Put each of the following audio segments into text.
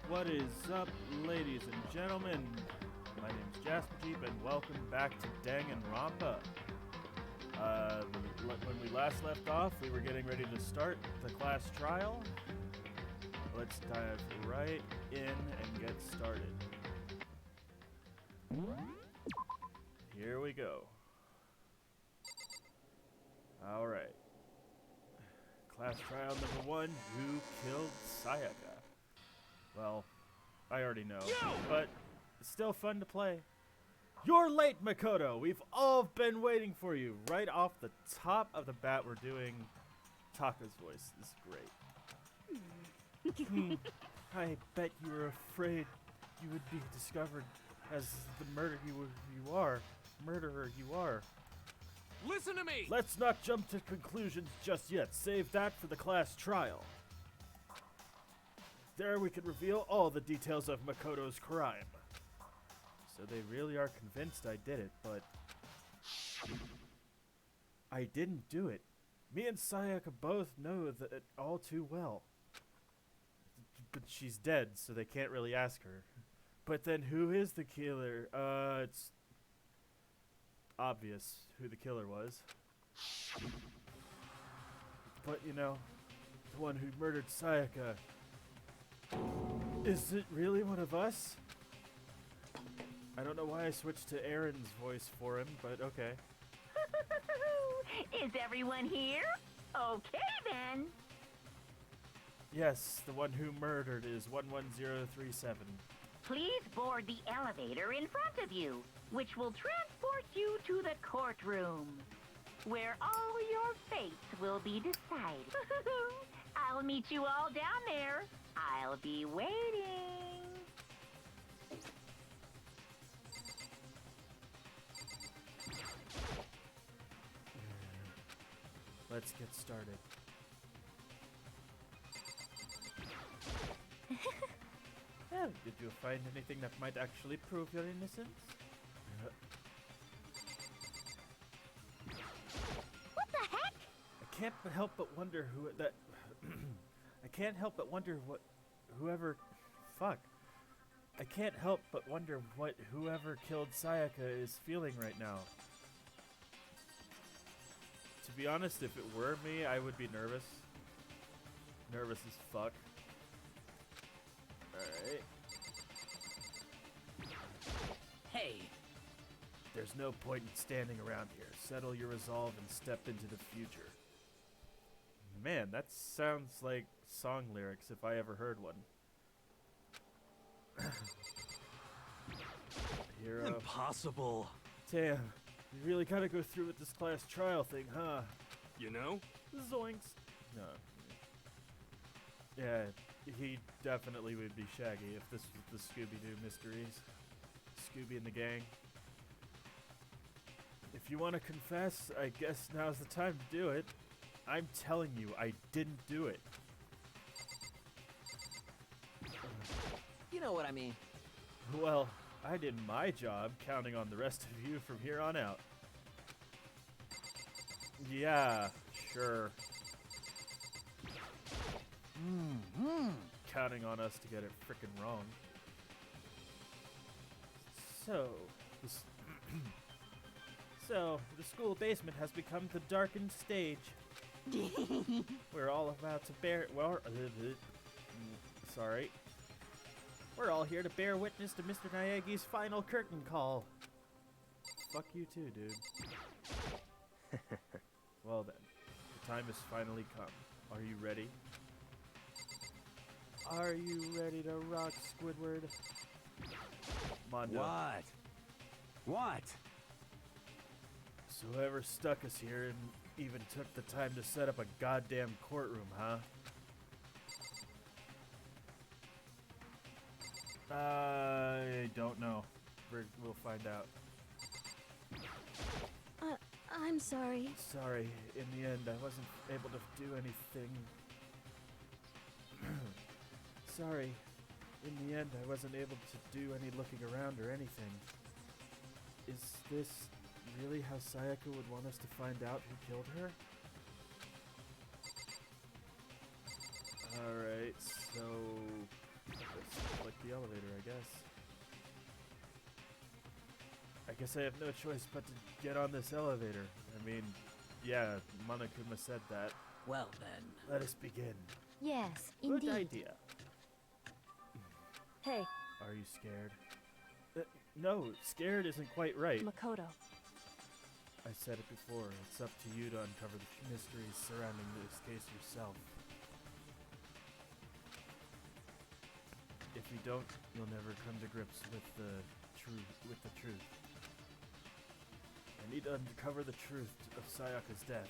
What is up, ladies and gentlemen? My name's Jasper Jeep, and welcome back to Danganronpa. When we last left off, we were getting ready to start the class trial. Let's dive right in and get started. Here we go. Alright. Class trial number 1, who killed Sayaka? Well, I already know, but it's still fun to play. You're late, Makoto! We've all been waiting for you! Right off the top of the bat, we're doing Taka's voice. This is great. I bet you were afraid you would be discovered as the murderer you are. Listen to me! Let's not jump to conclusions just yet. Save that for the class trial. There we can reveal all the details of Makoto's crime. So they really are convinced I did it, but I didn't do it. Me and Sayaka both know that all too well. But she's dead, so they can't really ask her. But then who is the killer? It's obvious who the killer was. But you know, the one who murdered Sayaka. Is it really one of us? I don't know why I switched to Aaron's voice for him, but okay. Is everyone here? Okay then. Yes, the one who murdered is 11037. Please board the elevator in front of you, which will transport you to the courtroom, where all your fates will be decided. I'll meet you all down there. I'll be waiting. Let's get started. Oh, did you find anything that might actually prove your innocence? What the heck? I can't help but wonder who that. I can't help but wonder what whoever. Fuck. I can't help but wonder what whoever killed Sayaka is feeling right now. To be honest, if it were me, I would be nervous. Nervous as fuck. Alright. Hey! There's no point in standing around here. Settle your resolve and step into the future. Man, that sounds like song lyrics if I ever heard one. Hero. Impossible! Damn, you really gotta go through with this class trial thing, huh? You know? Zoinks. No. Yeah, he definitely would be Shaggy if this was the Scooby-Doo mysteries. Scooby and the gang. If you want to confess, I guess now's the time to do it. I'm telling you, I didn't do it. You know what I mean. Well, I did my job, counting on the rest of you from here on out. Yeah, sure. Counting on us to get it frickin' wrong. So, the school basement has become the darkened stage. We're all about to bear. Well, sorry. We're all here to bear witness to Mr. Naegi's final curtain call. Fuck you too, dude. Well then, the time has finally come. Are you ready? Are you ready to rock, Squidward? Mondo. What? So whoever stuck us here and even took the time to set up a goddamn courtroom, huh? I don't know. We'll find out. I'm sorry. Sorry, in the end I wasn't able to do anything. Sorry, in the end I wasn't able to do any looking around or anything. Is this really how Sayaka would want us to find out who killed her? Alright, so Just click the elevator, I guess. I guess I have no choice but to get on this elevator. I mean, yeah, Monokuma said that. Well then. Let us begin. Yes, Good indeed. idea. Hey, Are you scared? No, scared isn't quite right. Makoto. I said it before. It's up to you to uncover the mysteries surrounding this case yourself. If you don't, you'll never come to grips with the truth. I need to uncover the truth of Sayaka's death.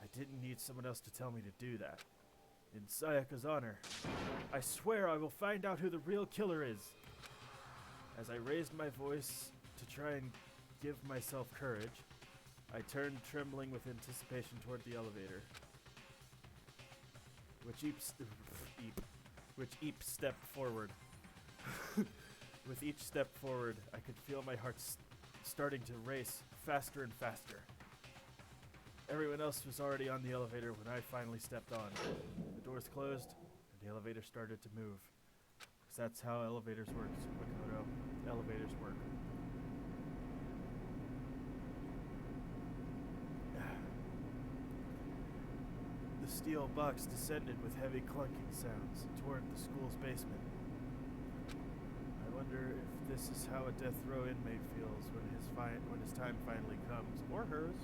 I didn't need someone else to tell me to do that. In Sayaka's honor, I swear I will find out who the real killer is. As I raised my voice to try and give myself courage, I turned trembling with anticipation toward the elevator. Which each step forward. With each step forward, I could feel my heart starting to race faster and faster. Everyone else was already on the elevator when I finally stepped on. The doors closed, and the elevator started to move. Because that's how elevators work, Makoto. Elevators work. The steel box descended with heavy clunking sounds toward the school's basement. I wonder if this is how a death row inmate feels when his time finally comes. Or hers,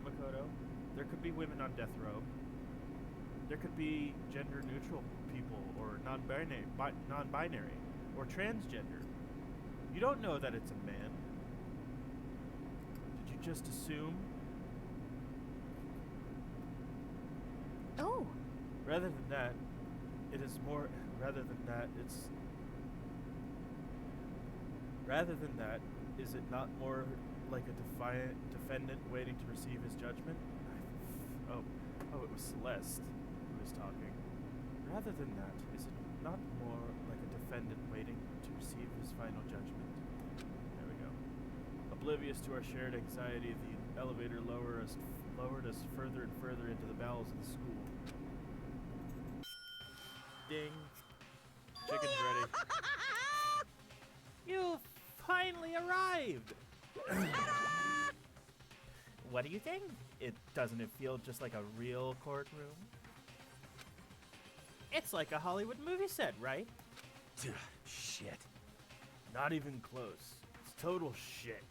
Makoto. There could be women on death row. There could be gender-neutral people, or non-binary, or transgender. You don't know that it's a man. Did you just assume? Oh, Rather than that, it is more. Rather than that, it's. Rather than that, is it not more like a defendant waiting to receive his judgment? Oh, it was Celeste who was talking. Rather than that, is it not more like a defendant waiting to receive his final judgment? There we go. Oblivious to our shared anxiety, the elevator lowered us further and further into the bowels of the school. Ding. Chicken's ready. You finally arrived! What do you think? Doesn't it feel just like a real courtroom? It's like a Hollywood movie set, right? Shit. Not even close. It's total shit.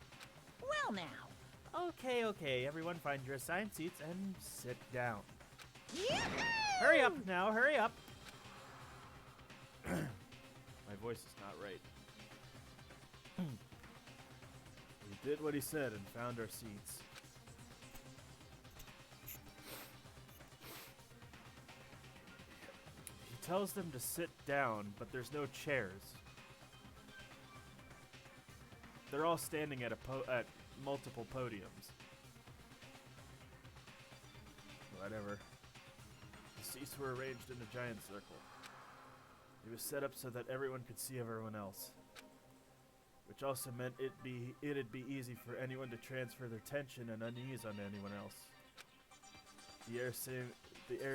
Well now. Okay, everyone find your assigned seats and sit down. Yahoo! Hurry up now, hurry up! My voice is not right. We did what he said and found our seats. He tells them to sit down, but there's no chairs. They're all standing at multiple podiums. Whatever. The seats were arranged in a giant circle. It was set up so that everyone could see everyone else, which also meant it'd be easy for anyone to transfer their tension and unease on anyone else. The air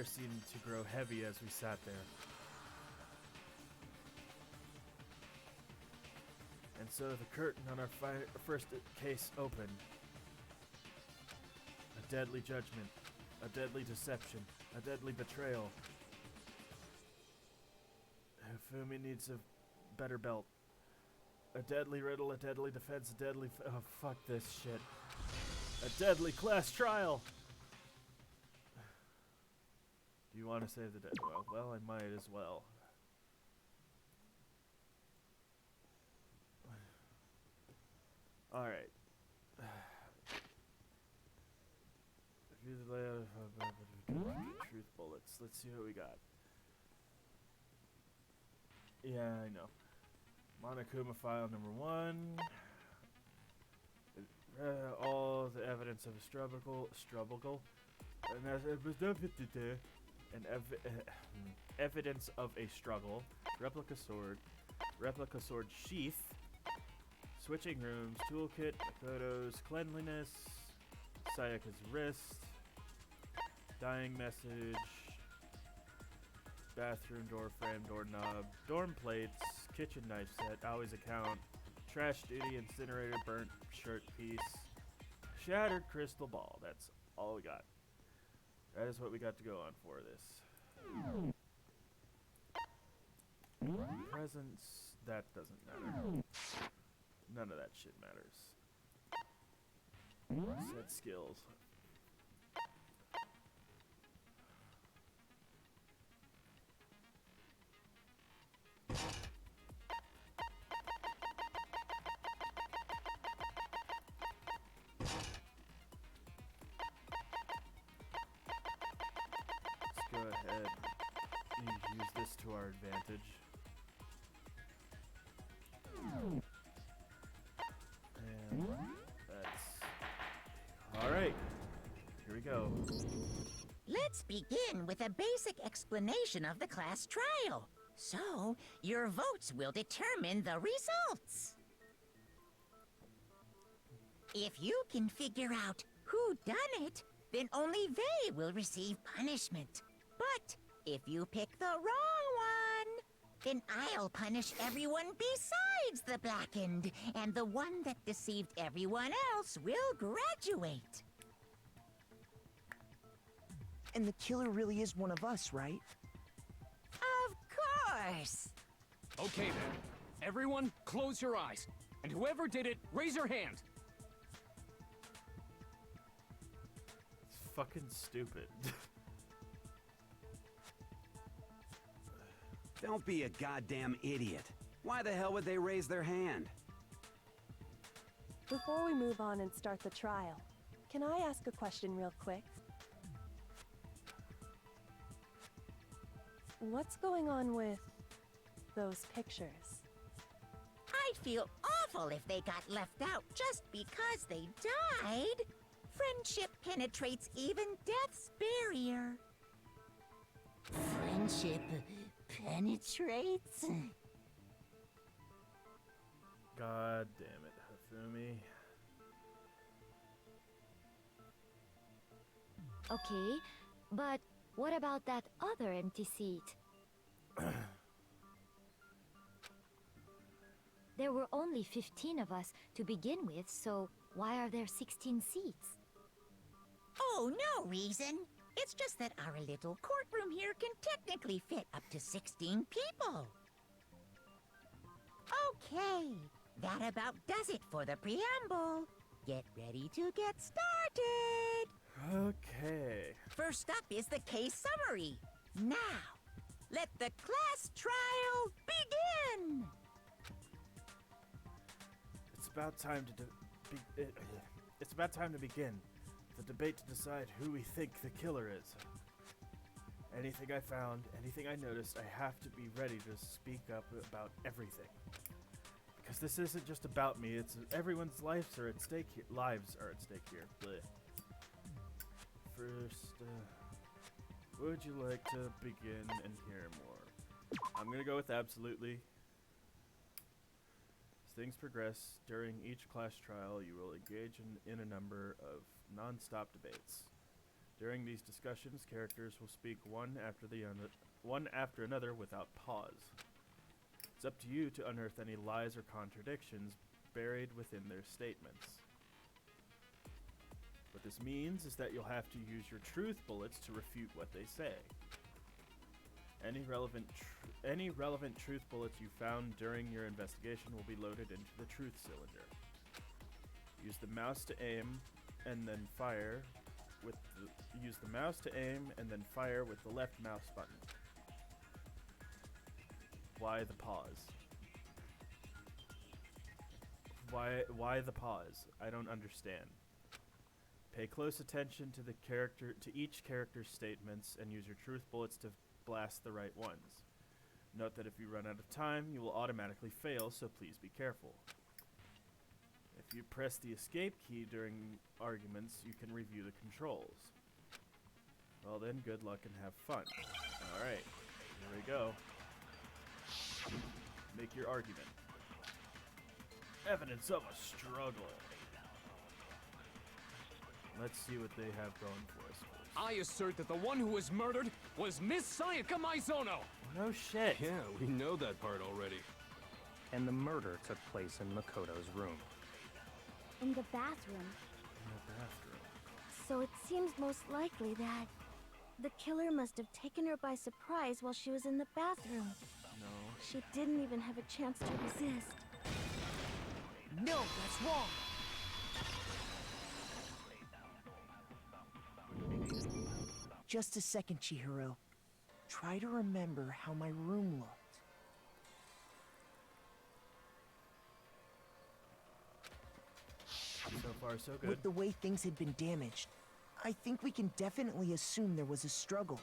seemed to grow heavy as we sat there. And so the curtain on our first case opened. A deadly judgment, a deadly deception, a deadly betrayal. Fumi needs a better belt. A deadly riddle, a deadly defense, a deadly oh, fuck this shit. A deadly class trial! Do you want to save the dead? Well, I might as well. Alright. Review the layout of truth bullets. Let's see what we got. Yeah, I know. Monokuma file number 1. All the evidence of a struggle. And evidence of a struggle. Replica sword sheath. Switching rooms, toolkit, Makoto's cleanliness, Sayaka's wrist, dying message, bathroom door frame, doorknob, dorm plates, kitchen knife set, always a count, trash duty, incinerator, burnt shirt piece, shattered crystal ball. That's all we got. That is what we got to go on for this. Presents, that doesn't matter. None of that shit matters. Set skills. Let's go ahead and use this to our advantage. And that's alright. Here we go. Let's begin with a basic explanation of the class trial. So, your votes will determine the results. If you can figure out who done it, then only they will receive punishment. But if you pick the wrong one, then I'll punish everyone besides the blackened, and the one that deceived everyone else will graduate. And the killer really is one of us, right? Of course. Okay then. Everyone, close your eyes. And whoever did it, raise your hand. It's fucking stupid. Don't be a goddamn idiot. Why the hell would they raise their hand? Before we move on and start the trial, can I ask a question real quick? What's going on with those pictures? I'd feel awful if they got left out just because they died. Friendship penetrates even death's barrier. Friendship penetrates? God damn it, Hifumi. Okay, but what about that other empty seat? There were only 15 of us to begin with, so why are there 16 seats? Oh, no reason. It's just that our little courtroom here can technically fit up to 16 people. Okay, that about does it for the preamble. Get ready to get started. Okay. First up is the case summary. Now, let the class trial begin. It's about time to it's about time to begin the debate to decide who we think the killer is. Anything I found, anything I noticed, I have to be ready to speak up about everything. Because this isn't just about me, it's everyone's lives are at stake here. Lives are at stake here. Blech. First, would you like to begin and hear more? I'm gonna go with absolutely. As things progress, during each class trial, you will engage in a number of non-stop debates. During these discussions, characters will speak one after another without pause. It's up to you to unearth any lies or contradictions buried within their statements. What this means is that you'll have to use your truth bullets to refute what they say. Any relevant truth bullets you found during your investigation will be loaded into the truth cylinder. Use the mouse to aim and then fire with the left mouse button. Why the pause? Why the pause? I don't understand. Pay close attention to each character's statements and use your truth bullets to blast the right ones. Note that if you run out of time, you will automatically fail, so please be careful. If you press the escape key during arguments, you can review the controls. Well then, good luck and have fun. Alright, here we go. Make your argument. Evidence of a struggle. Let's see what they have going for us first. I assert that the one who was murdered was Miss Sayaka Maizono! No shit. Yeah, we know that part already. And the murder took place in Makoto's room. In the bathroom. In the bathroom. So it seems most likely that the killer must have taken her by surprise while she was in the bathroom. No. She didn't even have a chance to resist. No, that's wrong. Just a second, Chihiro. Try to remember how my room looked. So far, so good. With the way things had been damaged, I think we can definitely assume there was a struggle.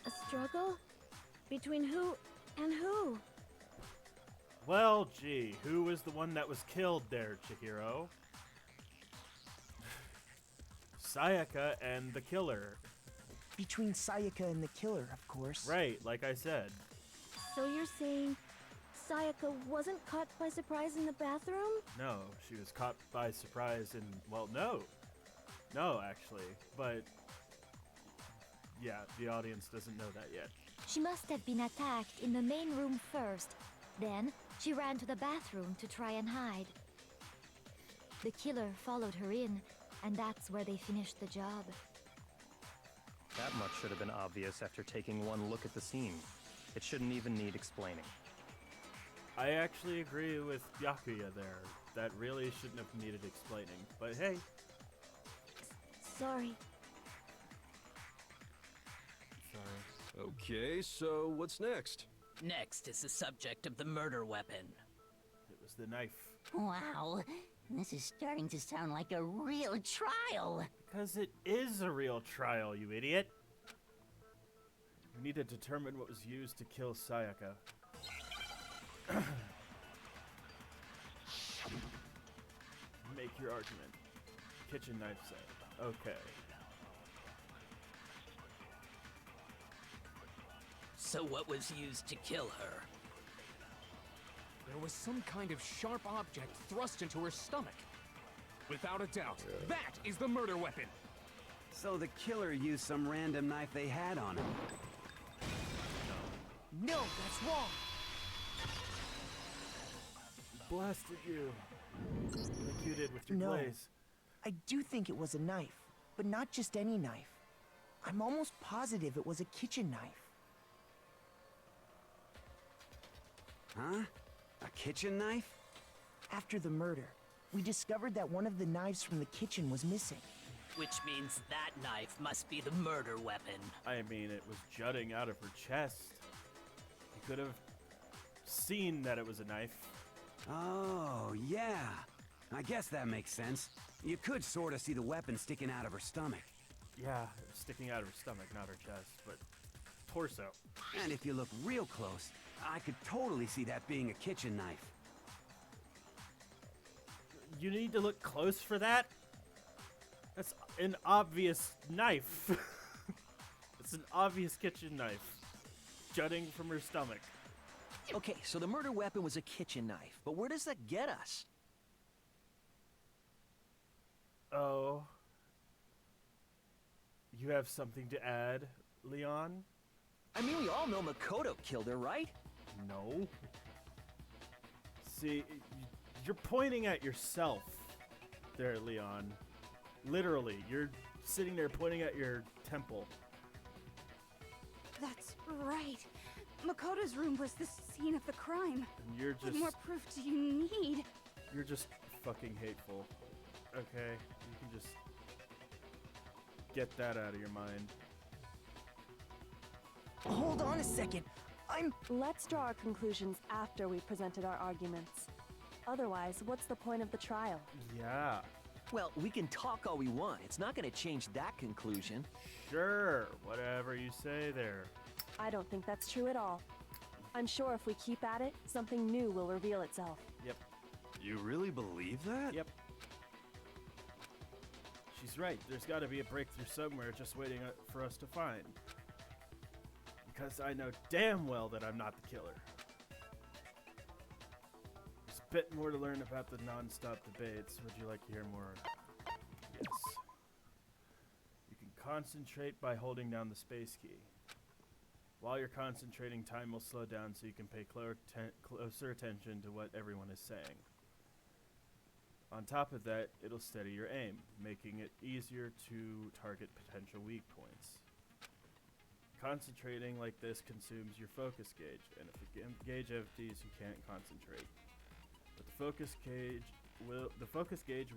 A struggle? Between who and who? Well, gee, who was the one that was killed there, Chihiro? Sayaka and the killer. Between Sayaka and the killer, of course. Right, like I said. So you're saying Sayaka wasn't caught by surprise in the bathroom? No, she was caught by surprise and, well, no. No, actually. But, yeah, the audience doesn't know that yet. She must have been attacked in the main room first. Then, she ran to the bathroom to try and hide. The killer followed her in, and that's where they finished the job. That much should have been obvious after taking one look at the scene. It shouldn't even need explaining. I actually agree with Byakuya there. That really shouldn't have needed explaining. But hey. Sorry. Sorry. Okay, so what's next? Next is the subject of the murder weapon. It was the knife. Wow, this is starting to sound like a real trial. Because it is a real trial, you idiot. We need to determine what was used to kill Sayaka. Make your argument. Kitchen knife set. Okay. So what was used to kill her? There was some kind of sharp object thrust into her stomach. Without a doubt, that is the murder weapon. So the killer used some random knife they had on him. No, that's wrong. Blasted you. Like you did with your No. blaze. I do think it was a knife, but not just any knife. I'm almost positive it was a kitchen knife. Huh? A kitchen knife? After the murder, we discovered that one of the knives from the kitchen was missing. Which means that knife must be the murder weapon. I mean, it was jutting out of her chest. You could have seen that it was a knife. Oh, yeah. I guess that makes sense. You could sort of see the weapon sticking out of her stomach. Yeah, it was sticking out of her stomach, not her chest, but torso. And if you look real close, I could totally see that being a kitchen knife. You need to look close for that? That's an obvious knife. It's an obvious kitchen knife. Jutting from her stomach. Okay, so the murder weapon was a kitchen knife, but where does that get us? Oh. You have something to add, Leon? I mean, we all know Makoto killed her, right? No. See, you're pointing at yourself there, Leon. Literally, you're sitting there pointing at your temple. That's right. Makoto's room was the scene of the crime. And you're What just... more proof do you need? You're just fucking hateful. Okay? You can just... get that out of your mind. Hold on a second. Let's draw our conclusions after we've presented our arguments. Otherwise, what's the point of the trial? Yeah. Well, we can talk all we want. It's not going to change that conclusion. Sure. Whatever you say there. I don't think that's true at all. I'm sure if we keep at it, something new will reveal itself. Yep. You really believe that? Yep. She's right. There's got to be a breakthrough somewhere just waiting for us to find. Because I know damn well that I'm not the killer. There's bit more to learn about the non-stop debates. Would you like to hear more? Yes. You can concentrate by holding down the space key. While you're concentrating, time will slow down so you can pay closer attention to what everyone is saying. On top of that, it'll steady your aim, making it easier to target potential weak points. Concentrating like this consumes your focus gauge, and if the gauge empties, you can't concentrate. But the focus gauge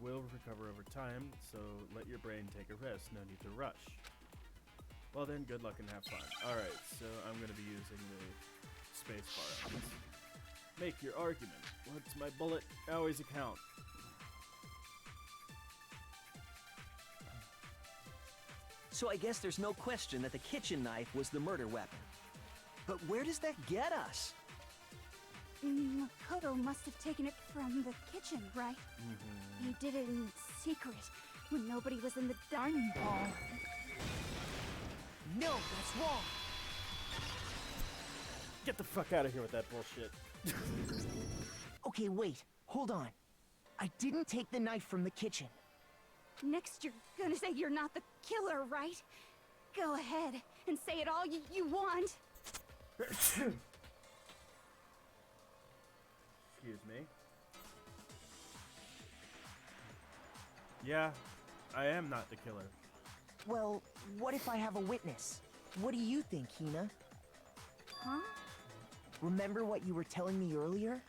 will recover over time, so let your brain take a rest, no need to rush. Well then, good luck and have fun. Alright, so I'm going to be using the space bar on this. Make your argument. What's my bullet? Always a count. So I guess there's no question that the kitchen knife was the murder weapon. But where does that get us? Makoto must have taken it from the kitchen, right? He did it in secret, when nobody was in the dining hall. No, that's wrong. Get the fuck out of here with that bullshit. Okay, wait. Hold on. I didn't take the knife from the kitchen. Next, you're gonna say you're not the killer, right? Go ahead and say it all you want. Excuse me. Yeah, I am not the killer. Well, what if I have a witness? What do you think, Hina? Huh? Remember what you were telling me earlier?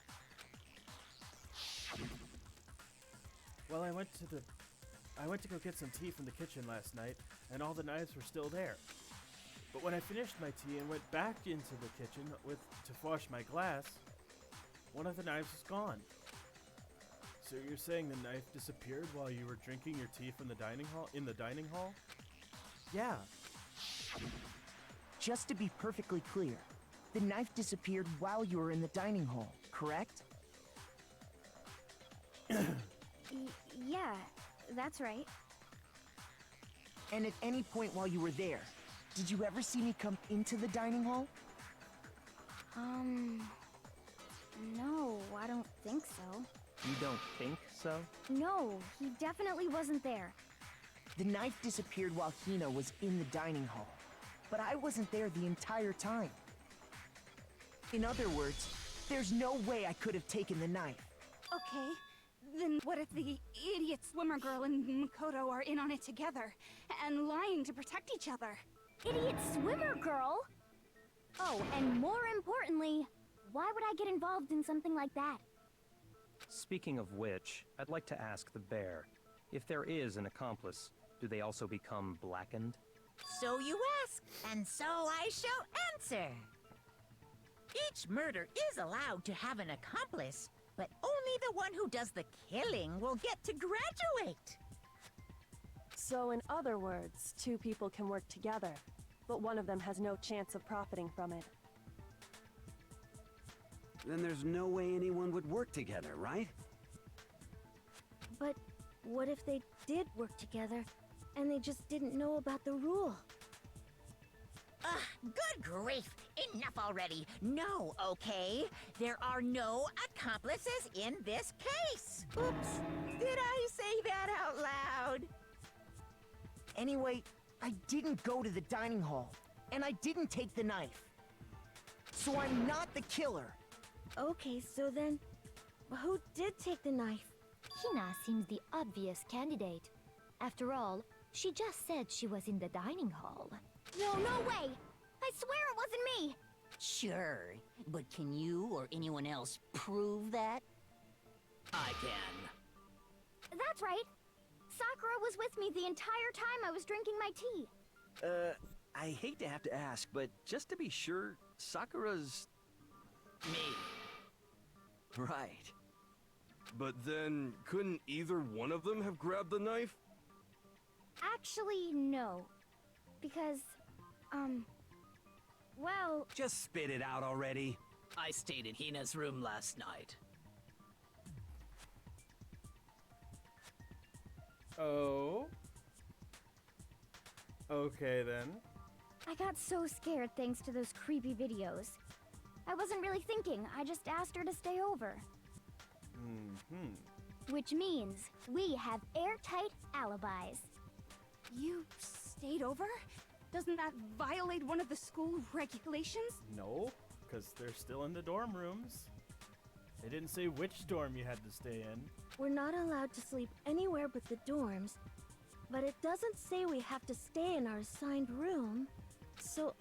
Well, I went to go get some tea from the kitchen last night, and all the knives were still there. But when I finished my tea and went back into the kitchen to wash my glass, one of the knives was gone. So you're saying the knife disappeared while you were drinking your tea from the dining hall? Yeah. Just to be perfectly clear, the knife disappeared while you were in the dining hall, correct? Yeah, that's right. And at any point while you were there, did you ever see me come into the dining hall? No, I don't think so. You don't think so? No, he definitely wasn't there. The knife disappeared while Hina was in the dining hall, but I wasn't there the entire time. In other words, there's no way I could have taken the knife. Okay, then what if the idiot swimmer girl and Makoto are in on it together, and lying to protect each other? Idiot swimmer girl? Oh, and more importantly, why would I get involved in something like that? Speaking of which, I'd like to ask the bear, if there is an accomplice, do they also become blackened? So you ask, and so I shall answer. Each murder is allowed to have an accomplice, but only the one who does the killing will get to graduate. So in other words, two people can work together, but one of them has no chance of profiting from it. Then there's no way anyone would work together, right? But what if they did work together, and they just didn't know about the rule? Good grief! Enough already! No, okay? There are no accomplices in this case! Oops! Did I say that out loud? Anyway, I didn't go to the dining hall, and I didn't take the knife. So I'm not the killer. Okay, so then, who did take the knife? Hina seems the obvious candidate. After all, she just said she was in the dining hall. No way! I swear it wasn't me! Sure, but can you or anyone else prove that? I can. That's right! Sakura was with me the entire time I was drinking my tea. I hate to have to ask, but just to be sure, Sakura's... Me. Right. But then, couldn't either one of them have grabbed the knife? Actually, no. Because, well... Just spit it out already. I stayed in Hina's room last night. Oh? Okay then. I got so scared thanks to those creepy videos. I wasn't really thinking, I just asked her to stay over. Which means we have airtight alibis. You stayed over? Doesn't that violate one of the school regulations? No, because they're still in the dorm rooms. They didn't say which dorm you had to stay in. We're not allowed to sleep anywhere but the dorms, but it doesn't say we have to stay in our assigned room, so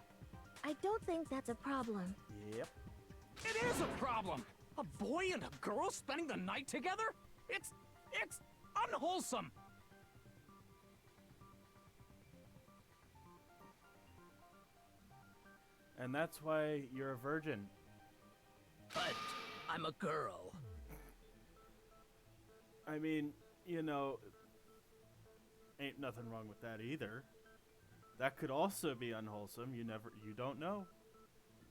I don't think that's a problem. Yep. It is a problem! A boy and a girl spending the night together? It's unwholesome! And that's why you're a virgin. But I'm a girl. I mean, you know, ain't nothing wrong with that either. That could also be unwholesome. You don't know.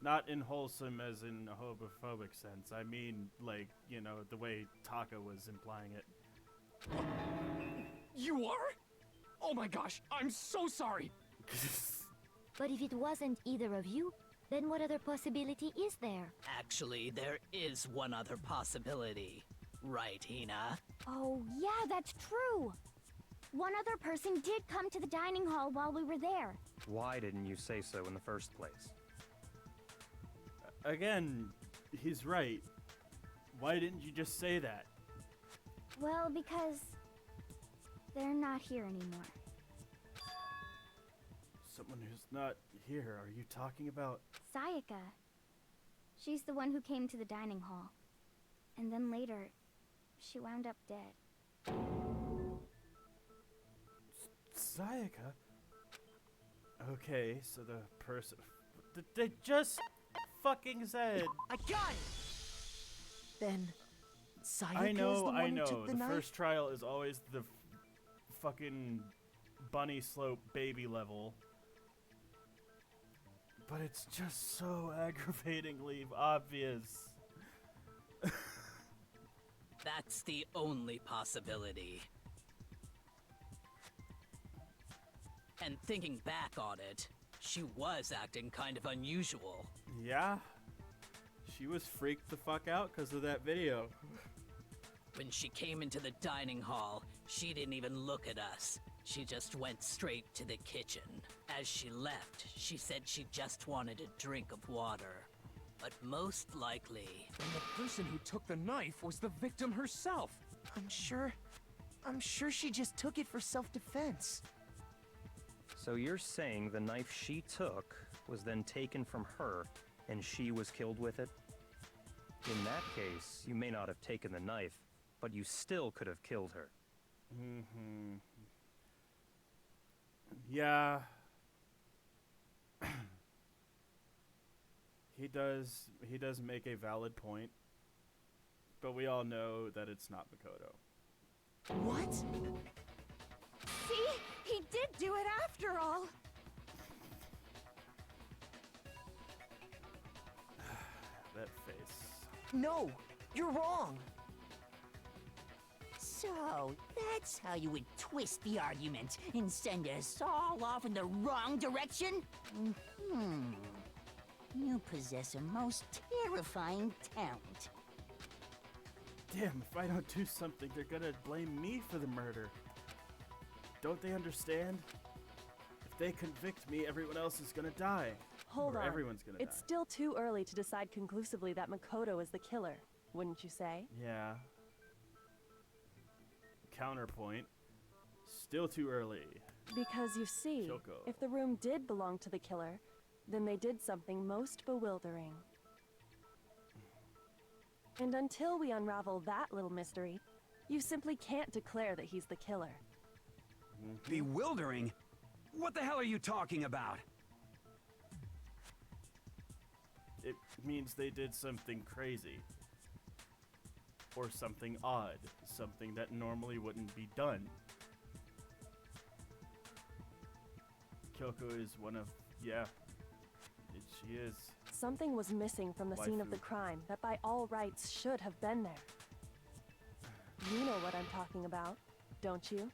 Not unwholesome as in a homophobic sense. I mean, like, you know, the way Taka was implying it. You are? Oh my gosh, I'm so sorry! But if it wasn't either of you, then what other possibility is there? Actually, there is one other possibility. Right, Hina? Oh, yeah, that's true. One other person did come to the dining hall while we were there. Why didn't you say so in the first place? Again, he's right. Why didn't you just say that? Well, because they're not here anymore. Someone who's not here, are you talking about? Sayaka. She's the one who came to the dining hall. And then later, she wound up dead. Sayaka? Okay, so the person... They just fucking said... I got it! Then, Sayaka I know, is the one who took the the knife? first trial is always the fucking bunny slope baby level. But it's just so aggravatingly obvious. That's the only possibility. And thinking back on it, she was acting kind of unusual. Yeah? She was freaked the fuck out because of that video. When she came into the dining hall, she didn't even look at us. She just went straight to the kitchen. As she left, she said she just wanted a drink of water. But most likely... And the person who took the knife was the victim herself. I'm sure she just took it for self-defense. So you're saying the knife she took was then taken from her, and she was killed with it? In that case, you may not have taken the knife, but you still could have killed her. Mm-hmm. Yeah. He does make a valid point, but we all know that it's not Makoto. What? See? He did do it after all. That face. No, you're wrong. So, that's how you would twist the argument and send us all off in the wrong direction? You possess a most terrifying talent. Damn, if I don't do something, they're gonna blame me for the murder. Don't they understand? If they convict me, everyone else is gonna die. Hold Or on. everyone's gonna It's die. still too early to decide conclusively that Makoto is the killer, wouldn't you say? Yeah. Counterpoint. Still too early. Because you see, Kyoko. if the room did belong to the killer, then they did something most bewildering. And until we unravel that little mystery, you simply can't declare that he's the killer. Bewildering? What the hell are you talking about? It means they did something crazy. Or something odd. Something that normally wouldn't be done. Kyoko is one of... yeah. She is. Something was missing from the scene of the Waifu. crime that by all rights should have been there. You know what I'm talking about, don't you?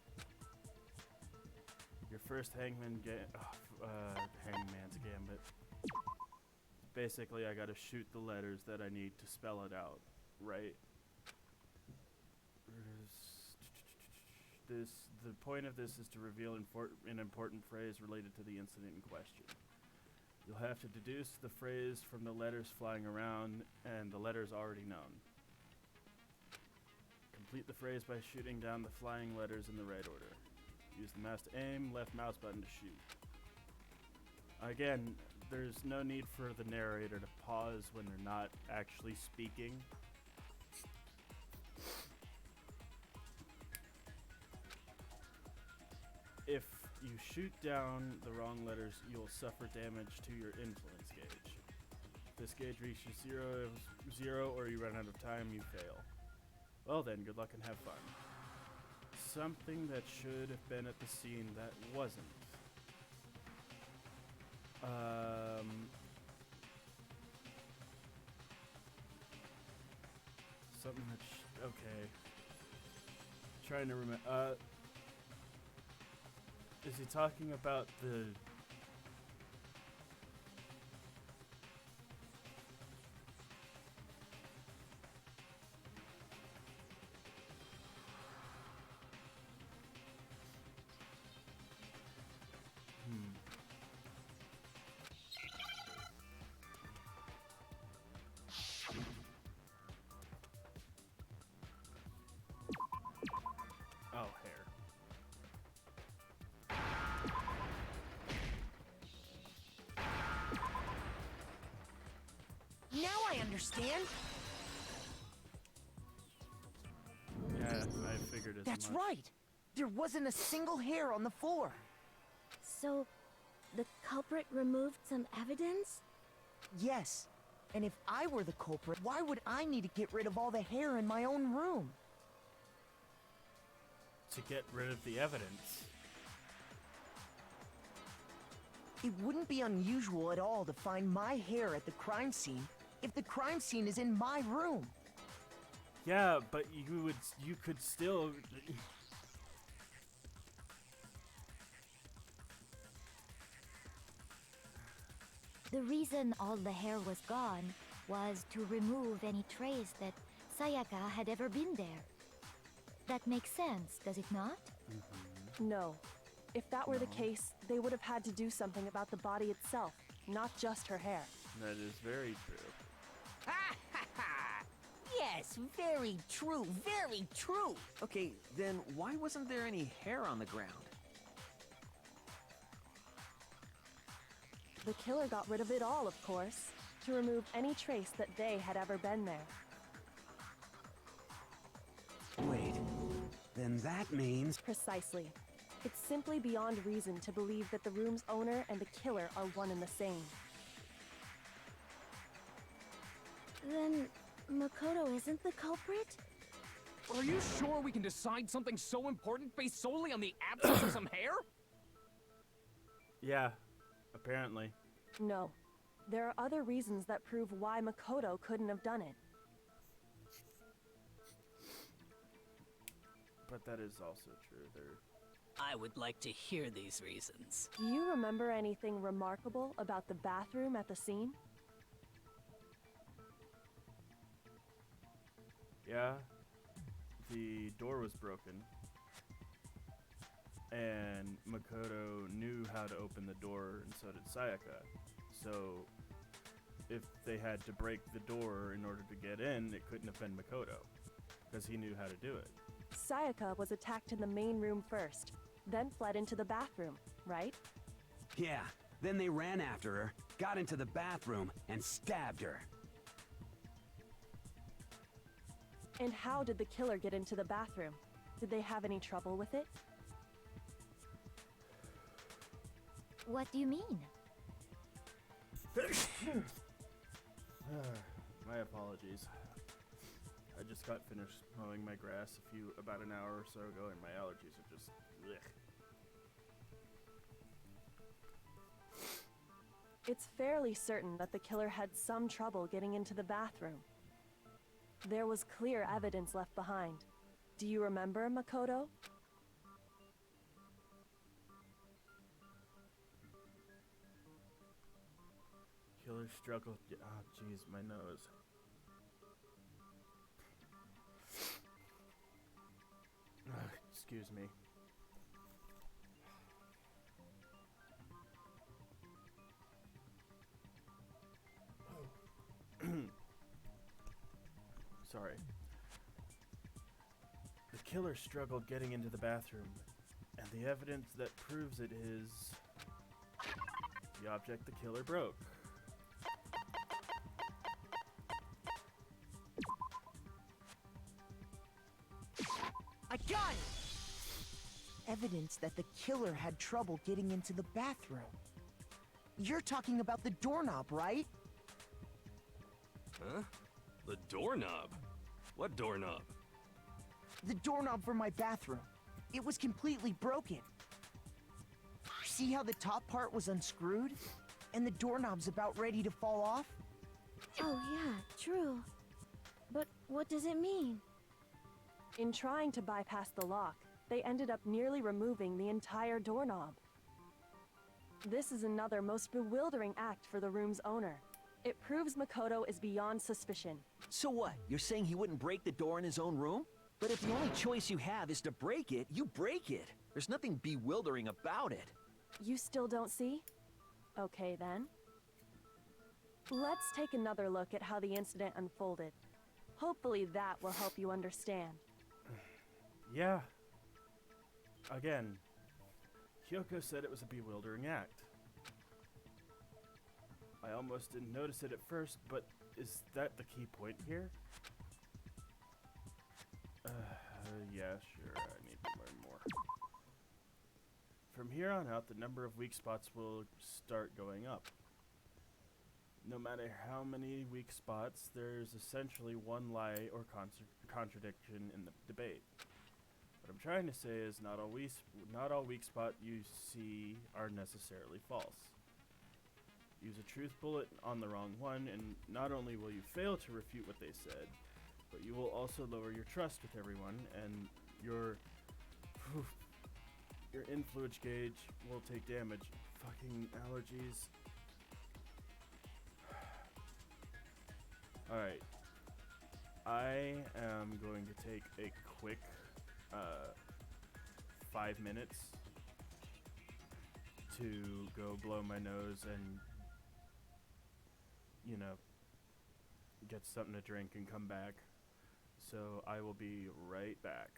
Your first Hangman's Gambit. Basically, I gotta shoot the letters that I need to spell it out, right? The point of this is to reveal an important phrase related to the incident in question. You'll have to deduce the phrase from the letters flying around and the letters already known. Complete the phrase by shooting down the flying letters in the right order. Use the mouse to aim, left mouse button to shoot. Again, there's no need for the narrator to pause when they're not actually speaking. If you shoot down the wrong letters, you'll suffer damage to your influence gauge. If this gauge reaches zero or you run out of time, you fail. Well then, good luck and have fun. Something that should have been at the scene that wasn't. Something that okay. Trying to remember. Is he talking about the... Oh, hair. Now I understand. Yeah, I figured as That's much. right. There wasn't a single hair on the floor. So, the culprit removed some evidence? Yes. And if I were the culprit, why would I need to get rid of all the hair in my own room? To get rid of the evidence. It wouldn't be unusual at all to find my hair at the crime scene if the crime scene is in my room. Yeah, but you could still... The reason all the hair was gone was to remove any trace that Sayaka had ever been there. That makes sense, does it not? No. If that were the case, they would have had to do something about the body itself, not just her hair. That is very true. Ha ha ha! Yes, very true, very true. Okay, then why wasn't there any hair on the ground? The killer got rid of it all, of course, to remove any trace that they had ever been there. Wait, then that means... Precisely. It's simply beyond reason to believe that the room's owner and the killer are one and the same. Then, Makoto isn't the culprit? Are you sure we can decide something so important based solely on the absence of some hair? Yeah, apparently. No. There are other reasons that prove why Makoto couldn't have done it. But that is also true. I would like to hear these reasons. Do you remember anything remarkable about the bathroom at the scene? Yeah, the door was broken, and Makoto knew how to open the door, and so did Sayaka. So, if they had to break the door in order to get in, it couldn't have been Makoto, because he knew how to do it. Sayaka was attacked in the main room first, then fled into the bathroom, right? Yeah, then they ran after her, got into the bathroom, and stabbed her. And how did the killer get into the bathroom? Did they have any trouble with it? What do you mean? My apologies. I just got finished mowing my grass about an hour or so ago, and my allergies are just... blech. It's fairly certain that the killer had some trouble getting into the bathroom. There was clear evidence left behind. Do you remember, Makoto? Killer struggled... Oh, jeez, my nose. excuse me. Sorry. The killer struggled getting into the bathroom, and the evidence that proves it is the object the killer broke. I got it! Evidence that the killer had trouble getting into the bathroom. You're talking about the doorknob, right? Huh? The doorknob? What doorknob? The doorknob for my bathroom. It was completely broken. See how the top part was unscrewed? And the doorknob's about ready to fall off? Oh yeah, true. But what does it mean? In trying to bypass the lock, they ended up nearly removing the entire doorknob. This is another most bewildering act for the room's owner. It proves Makoto is beyond suspicion. So what? You're saying he wouldn't break the door in his own room? But if the only choice you have is to break it, you break it. There's nothing bewildering about it. You still don't see? Okay then. Let's take another look at how the incident unfolded. Hopefully that will help you understand. Yeah. Again, Kyoko said it was a bewildering act. I almost didn't notice it at first, but is that the key point here? Yeah, sure, I need to learn more. From here on out, the number of weak spots will start going up. No matter how many weak spots, there's essentially one lie or contradiction in the debate. What I'm trying to say is not all weak spots you see are necessarily false. Use a truth bullet on the wrong one, and not only will you fail to refute what they said, but you will also lower your trust with everyone, and your influence gauge will take damage. Fucking allergies. Alright. I am going to take a quick 5 minutes to go blow my nose and, you know, get something to drink and come back. So I will be right back.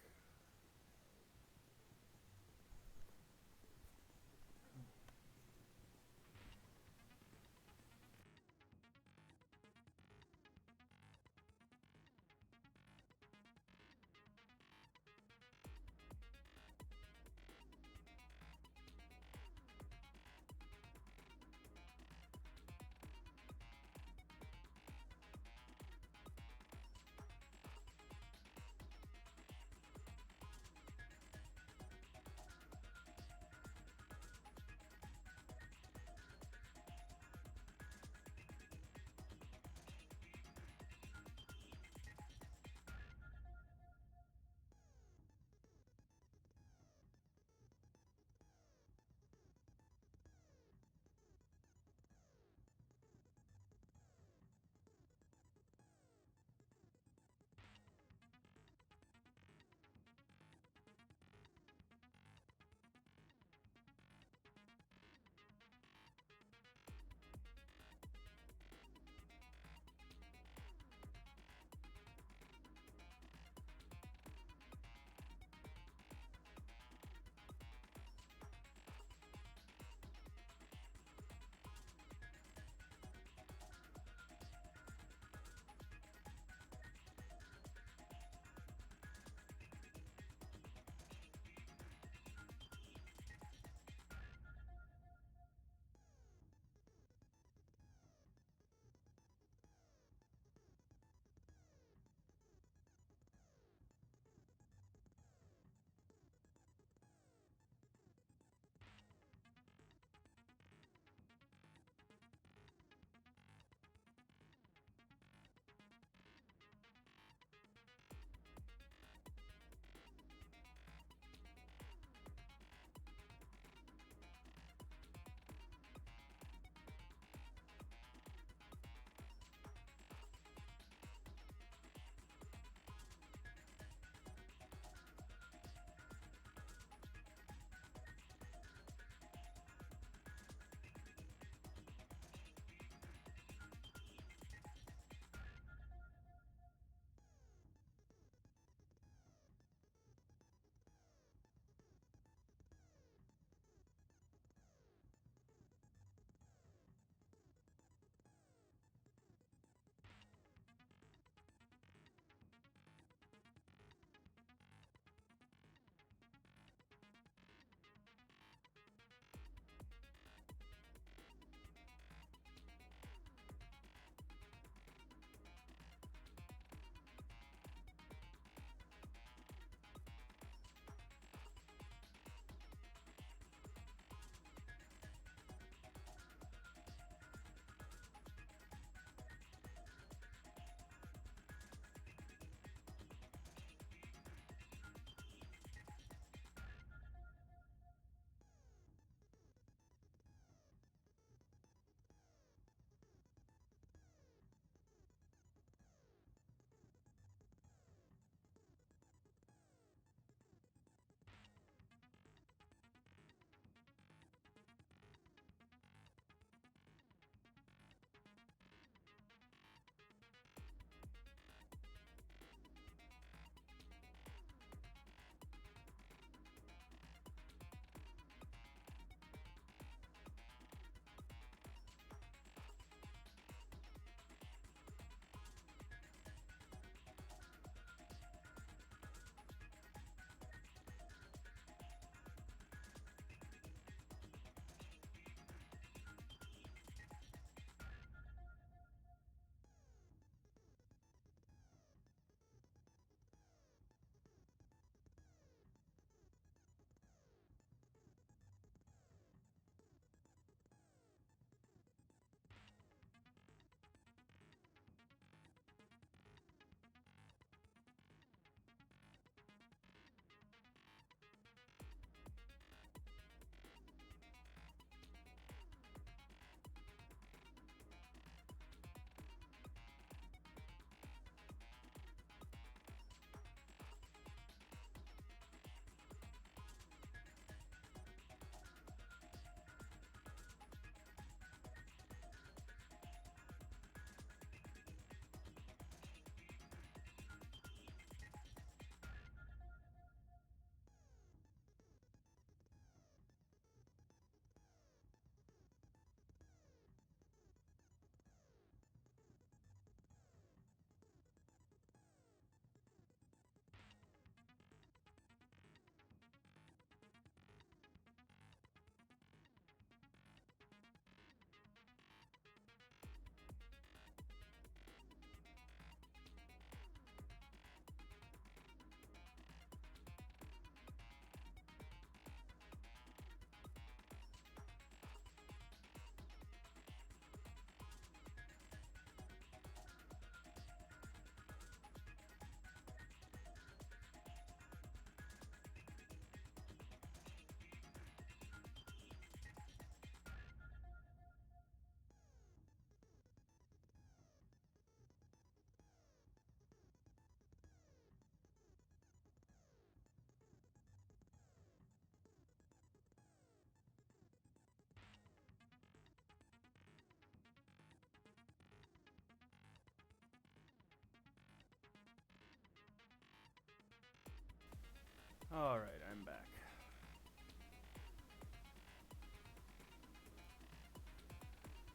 Alright, I'm back.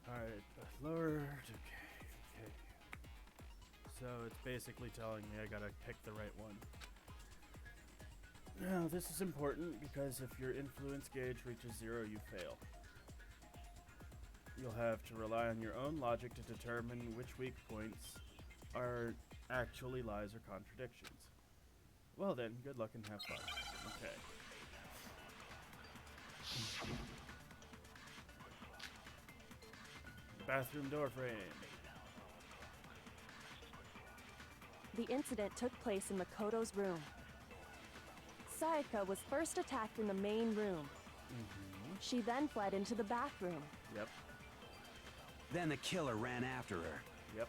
Alright, lower. Okay. So it's basically telling me I gotta pick the right one. Now, this is important because if your influence gauge reaches 0, you fail. You'll have to rely on your own logic to determine which weak points are actually lies or contradictions. Well then, good luck and have fun. Okay. Bathroom door frame. The incident took place in Makoto's room. Sayaka was first attacked in the main room. She then fled into the bathroom. Yep. Then the killer ran after her. Yep.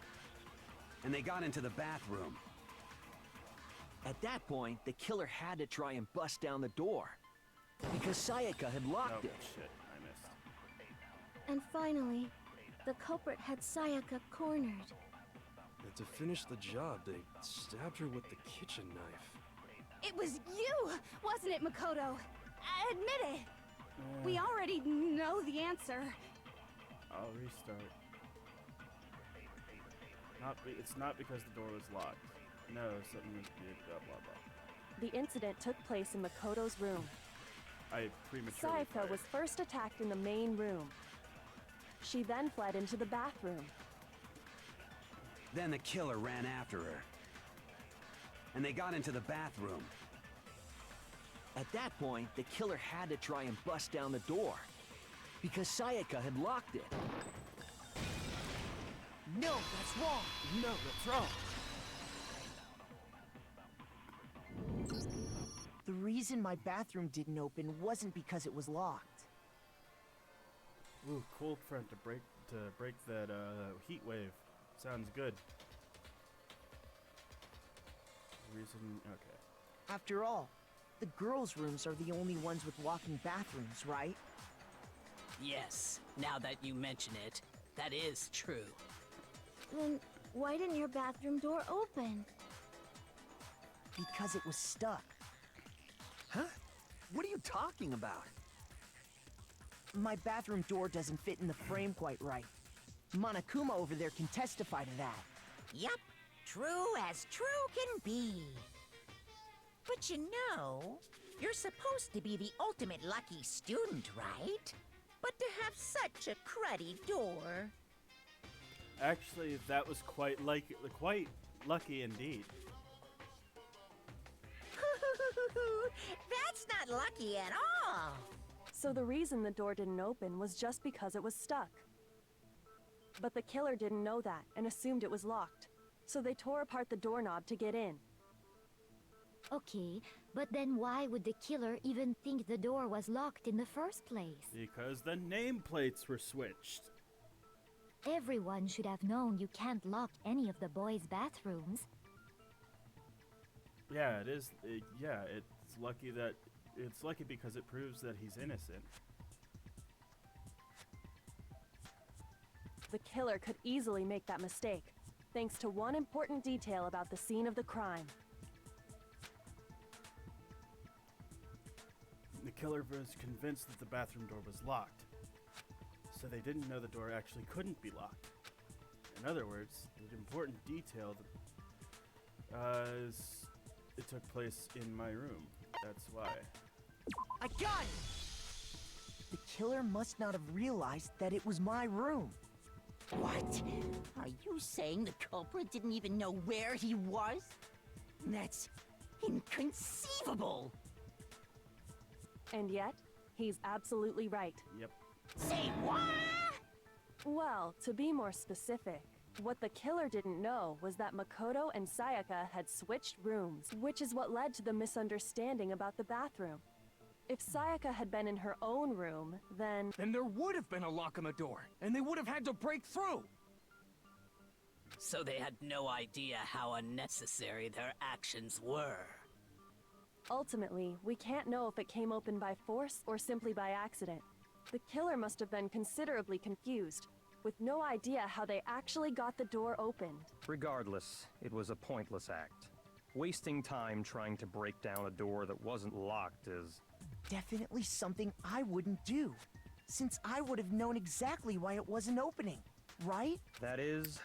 And they got into the bathroom. At that point, the killer had to try and bust down the door. Because Sayaka had locked it. Shit, I missed. And finally, the culprit had Sayaka cornered. And to finish the job, they stabbed her with the kitchen knife. It was you, wasn't it, Makoto? Admit it. We already know the answer. I'll restart. It's not because the door was locked. No, something was blah blah blah. The incident took place in Makoto's room. I prematurely Sayaka fired. was first attacked in the main room. She then fled into the bathroom. Then the killer ran after her. And they got into the bathroom. At that point, the killer had to try and bust down the door. Because Sayaka had locked it. No, that's wrong! No, that's wrong! The reason my bathroom didn't open wasn't because it was locked. Ooh, cold front to break that heat wave. Sounds good. Okay. After all, the girls' rooms are the only ones with walking bathrooms, right? Yes, now that you mention it, that is true. Then why didn't your bathroom door open? Because it was stuck. Huh? What are you talking about? My bathroom door doesn't fit in the frame quite right. Monokuma over there can testify to that. Yup, true as true can be. But you know, you're supposed to be the ultimate lucky student, right? But to have such a cruddy door. Actually, that was quite lucky indeed. That's not lucky at all. So the reason the door didn't open was just because it was stuck. But the killer didn't know that and assumed it was locked. So they tore apart the doorknob to get in. Okay, but then why would the killer even think the door was locked in the first place? Because the nameplates were switched. Everyone should have known you can't lock any of the boys' bathrooms. Yeah, it is. It's lucky because it proves that he's innocent. The killer could easily make that mistake, thanks to one important detail about the scene of the crime. The killer was convinced that the bathroom door was locked, so they didn't know the door actually couldn't be locked. In other words, the important detail is it took place in my room. That's why. I got it! The killer must not have realized that it was my room. What? Are you saying the culprit didn't even know where he was? That's inconceivable. And yet, he's absolutely right. Yep. Say what? Well, to be more specific, what the killer didn't know was that Makoto and Sayaka had switched rooms, which is what led to the misunderstanding about the bathroom. If Sayaka had been in her own room, then there would have been a lock on the door, and they would have had to break through! So they had no idea how unnecessary their actions were. ultimately, we can't know if it came open by force or simply by accident. The killer must have been considerably confused, with no idea how they actually got the door opened. Regardless, it was a pointless act. Wasting time trying to break down a door that wasn't locked is... Definitely something I wouldn't do, since I would have known exactly why it wasn't opening, right? That is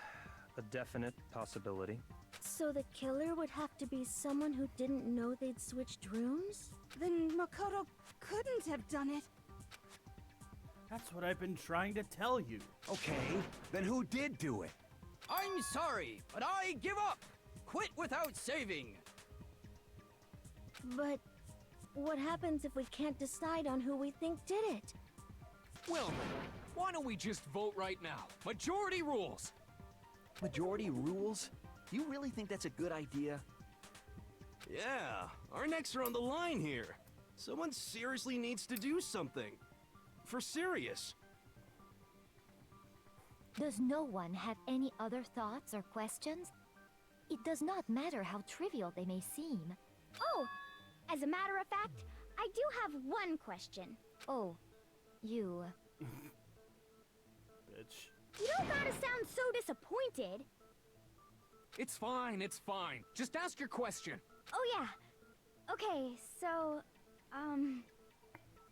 a definite possibility. So the killer would have to be someone who didn't know they'd switched rooms? Then Makoto couldn't have done it. That's what I've been trying to tell you. Okay, then who did do it? I'm sorry, but I give up! Quit without saving! But what happens if we can't decide on who we think did it? Well, why don't we just vote right now? Majority rules! Majority rules? You really think that's a good idea? Yeah, our necks are on the line here. Someone seriously needs to do something. For serious. Does no one have any other thoughts or questions? It does not matter how trivial they may seem. Oh, as a matter of fact, I do have one question. Oh, you... Bitch. You don't gotta sound so disappointed. It's fine, it's fine. Just ask your question. Oh yeah. Okay, so,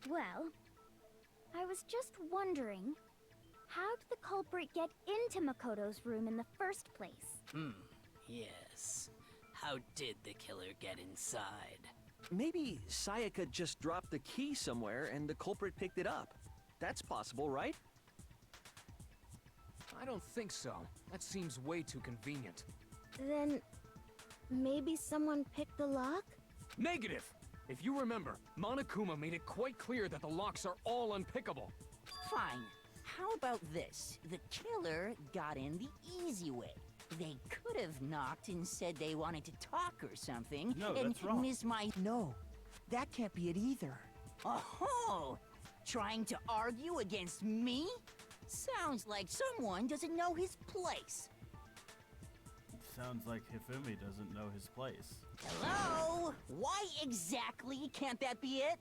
well, I was just wondering, how did the culprit get into Makoto's room in the first place? Yes. How did the killer get inside? Maybe Sayaka just dropped the key somewhere and the culprit picked it up. That's possible, right? I don't think so. That seems way too convenient. Then maybe someone picked the lock? Negative! If you remember, Monokuma made it quite clear that the locks are all unpickable. Fine. How about this? The killer got in the easy way. They could have knocked and said they wanted to talk or something. No, and that's wrong. miss my... No, that can't be it either. Oh, trying to argue against me? Sounds like someone doesn't know his place. Sounds like Hifumi doesn't know his place. Hello? Why exactly can't that be it?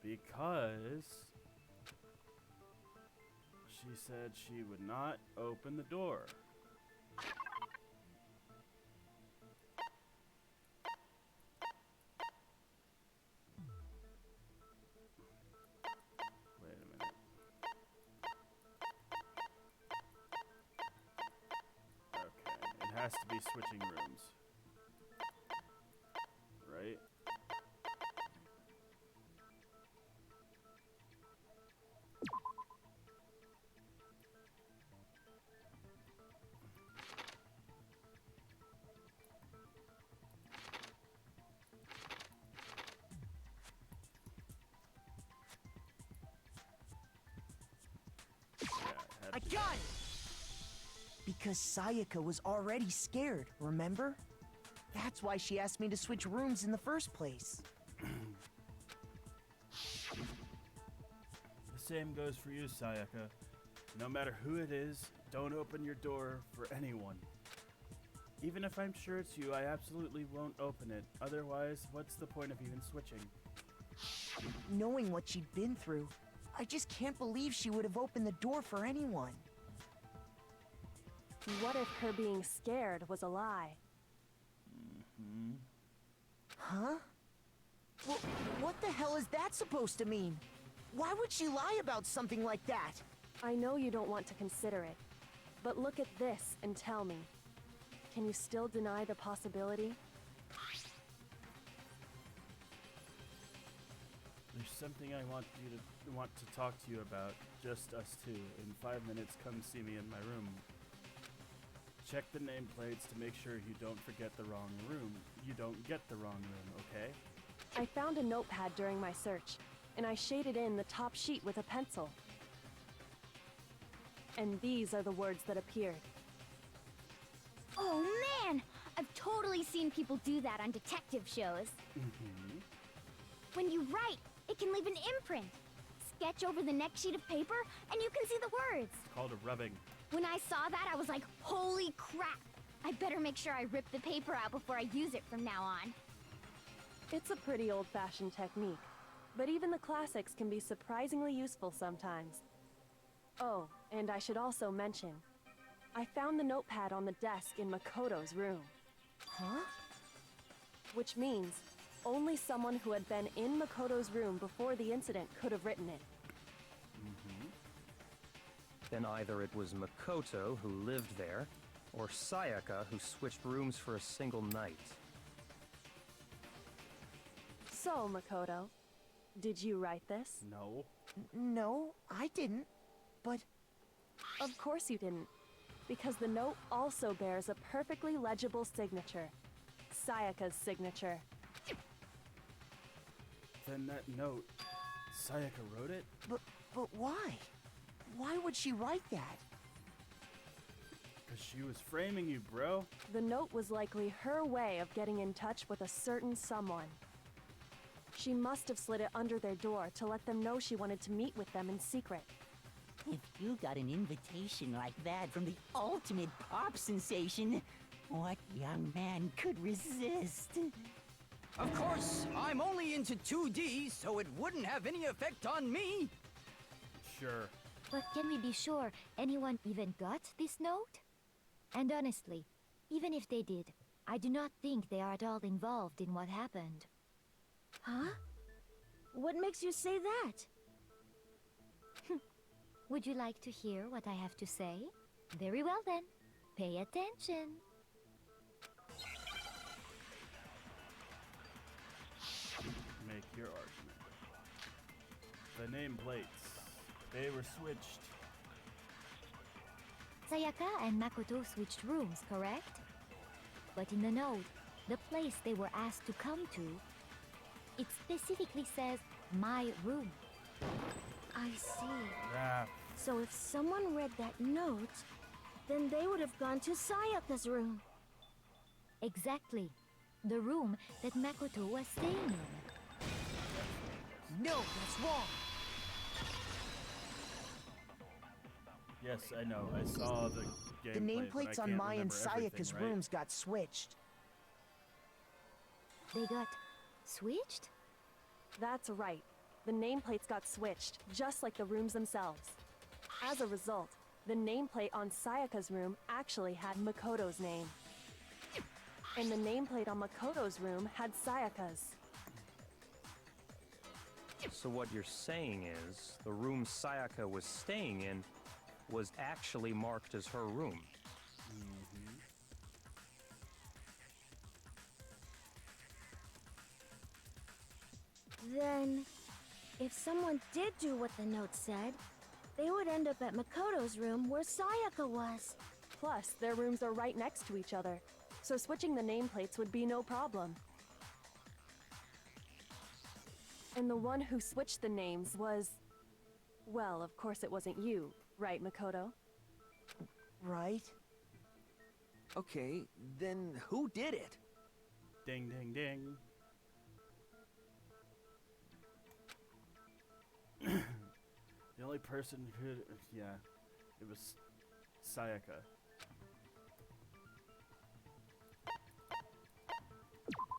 Because she said she would not open the door. Wait a minute. Okay, it has to be switching rooms. Right? I got it! Because Sayaka was already scared, remember? That's why she asked me to switch rooms in the first place. The same goes for you, Sayaka. No matter who it is, don't open your door for anyone. Even if I'm sure it's you, I absolutely won't open it. Otherwise, what's the point of even switching? Knowing what she'd been through, I just can't believe she would have opened the door for anyone. What if her being scared was a lie? Huh? Well, what the hell is that supposed to mean? Why would she lie about something like that? I know you don't want to consider it, but look at this and tell me. Can you still deny the possibility? There's something I want to talk to you about. Just us two. In 5 minutes, come see me in my room. Check the nameplates to make sure you don't forget the wrong room. You don't get the wrong room, okay? I found a notepad during my search, and I shaded in the top sheet with a pencil. And these are the words that appeared. Oh man! I've totally seen people do that on detective shows. When you write, it can leave an imprint. Sketch over the next sheet of paper, and you can see the words. It's called a rubbing. When I saw that, I was like, holy crap! I better make sure I rip the paper out before I use it from now on. It's a pretty old-fashioned technique, but even the classics can be surprisingly useful sometimes. Oh, and I should also mention, I found the notepad on the desk in Makoto's room. Huh? Which means only someone who had been in Makoto's room before the incident could have written it. Then either it was Makoto who lived there, or Sayaka who switched rooms for a single night. So, Makoto, did you write this? No. No, I didn't. But Of course you didn't, because the note also bears a perfectly legible signature. Sayaka's signature. Then that note, Sayaka wrote it? but why? Why would she write that? Because she was framing you, bro. The note was likely her way of getting in touch with a certain someone. She must have slid it under their door to let them know she wanted to meet with them in secret. If you got an invitation like that from the ultimate pop sensation, what young man could resist? Of course, I'm only into 2D, so it wouldn't have any effect on me. Sure. But can we be sure anyone even got this note? And honestly, even if they did, I do not think they are at all involved in what happened. Huh? What makes you say that? Would you like to hear what I have to say? Very well then. Pay attention. Make your argument. The nameplates. They were switched. Sayaka and Makoto switched rooms, correct? But in the note, the place they were asked to come to, it specifically says, my room. I see. Ah, So if someone read that note, then they would have gone to Sayaka's room. Exactly. The room that Makoto was staying in. No, that's wrong. yes, I know. I saw the gameplay. The nameplates on my and Sayaka's right? rooms got switched. They got switched? That's right. The nameplates got switched, just like the rooms themselves. As a result, the nameplate on Sayaka's room actually had Makoto's name. And the nameplate on Makoto's room had Sayaka's. So what you're saying is, the room Sayaka was staying in was actually marked as her room. Then, if someone did do what the note said, they would end up at Makoto's room where Sayaka was. Plus, their rooms are right next to each other, so switching the nameplates would be no problem. And the one who switched the names was... Well, of course it wasn't you, right, Makoto? Right? Okay, then who did it? Ding, ding, ding. The only person who could... Yeah, it was Sayaka.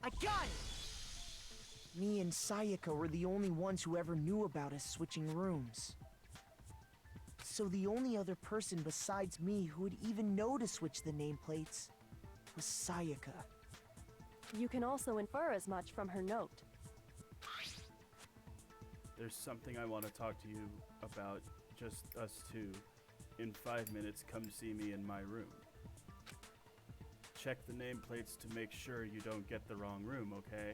I got it! Me and Sayaka were the only ones who ever knew about us switching rooms. So the only other person besides me who would even know to switch the nameplates was Sayaka. You can also infer as much from her note. There's something I want to talk to you about, just us two. In 5 minutes, come see me in my room. Check the nameplates to make sure you don't get the wrong room, okay?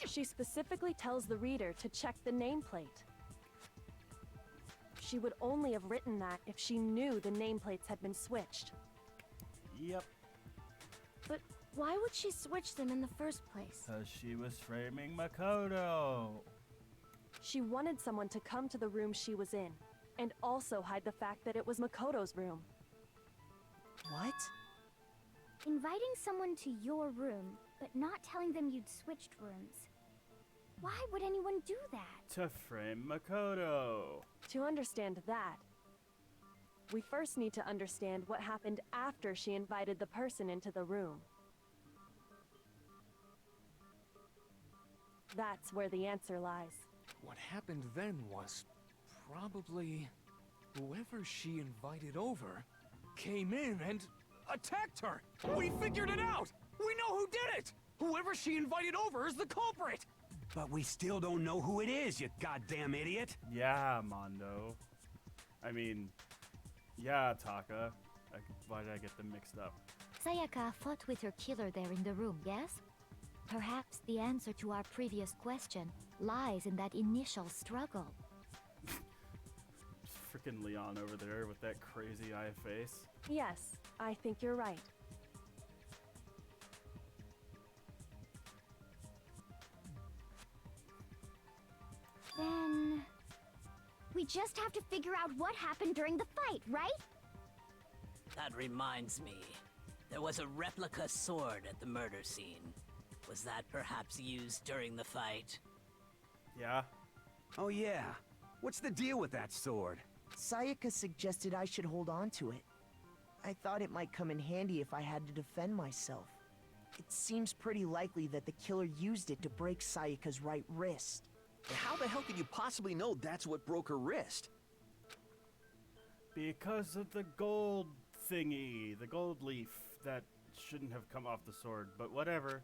She specifically tells the reader to check the nameplate. She would only have written that if she knew the nameplates had been switched. Yep. But why would she switch them in the first place? Because she was framing Makoto. She wanted someone to come to the room she was in, and also hide the fact that it was Makoto's room. What? Inviting someone to your room, but not telling them you'd switched rooms. Why would anyone do that? To frame Makoto. To understand that, we first need to understand what happened after she invited the person into the room. That's where the answer lies. What happened then was probably whoever she invited over came in and attacked her. We figured it out. We know who did it. Whoever she invited over is the culprit. But we still don't know who it is, you goddamn idiot. Yeah, Mondo. I mean, yeah, Taka. Why did I get them mixed up? Sayaka fought with her killer there in the room, yes? Perhaps the answer to our previous question lies in that initial struggle. Frickin' Leon over there with that crazy eye face. Yes, I think you're right. Then... we just have to figure out what happened during the fight, right? That reminds me. There was a replica sword at the murder scene. Was that perhaps used during the fight? Yeah. Oh yeah. What's the deal with that sword? Sayaka suggested I should hold on to it. I thought it might come in handy if I had to defend myself. It seems pretty likely that the killer used it to break Sayaka's right wrist. How the hell could you possibly know that's what broke her wrist? Because of the gold thingy, the gold leaf that shouldn't have come off the sword, but whatever.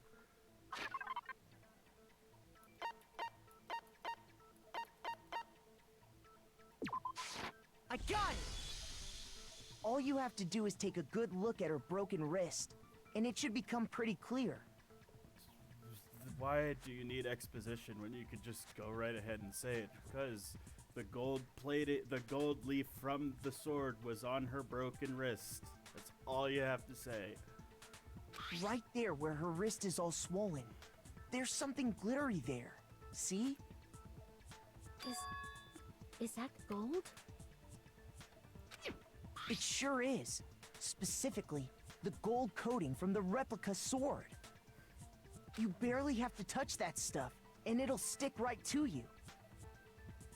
A gun! All you have to do is take a good look at her broken wrist, and it should become pretty clear. Why do you need exposition when you could just go right ahead and say it? Because the gold leaf from the sword was on her broken wrist. That's all you have to say. Right there where her wrist is all swollen. There's something glittery there. See? Is that gold? It sure is. Specifically, the gold coating from the replica sword. You barely have to touch that stuff, and it'll stick right to you.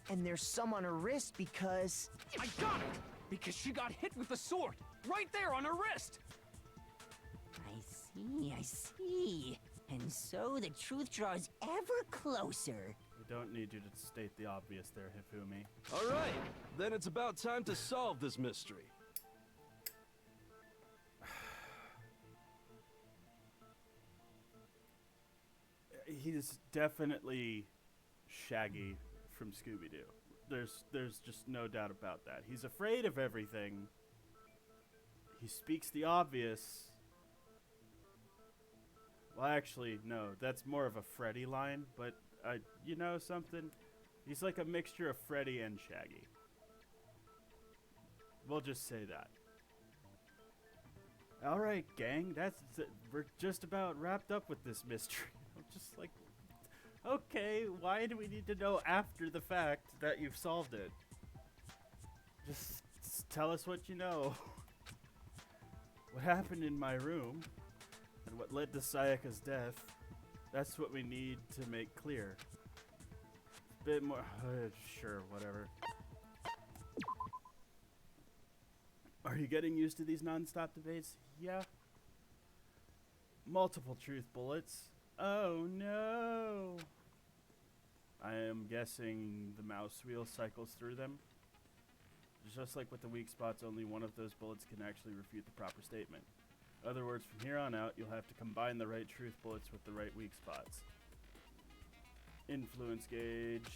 And there's some on her wrist because... I got it! Because she got hit with the sword, right there on her wrist! I see. And so the truth draws ever closer. We don't need you to state the obvious there, Hifumi. All right, then it's about time to solve this mystery. He's definitely Shaggy from Scooby-Doo. There's just no doubt about that. He's afraid of everything. He speaks the obvious. Well, actually, no. That's more of a Freddy line, but you know something? He's like a mixture of Freddy and Shaggy. We'll just say that. All right, gang. We're just about wrapped up with this mystery. I'm just like, okay, why do we need to know after the fact that you've solved it? Just tell us what you know. What happened in my room and what led to Sayaka's death, that's what we need to make clear. A bit more, sure, whatever. Are you getting used to these non-stop debates? Yeah. Multiple truth bullets. Oh no! I am guessing the mouse wheel cycles through them. Just like with the weak spots, only one of those bullets can actually refute the proper statement. In other words, from here on out, you'll have to combine the right truth bullets with the right weak spots. Influence gauge.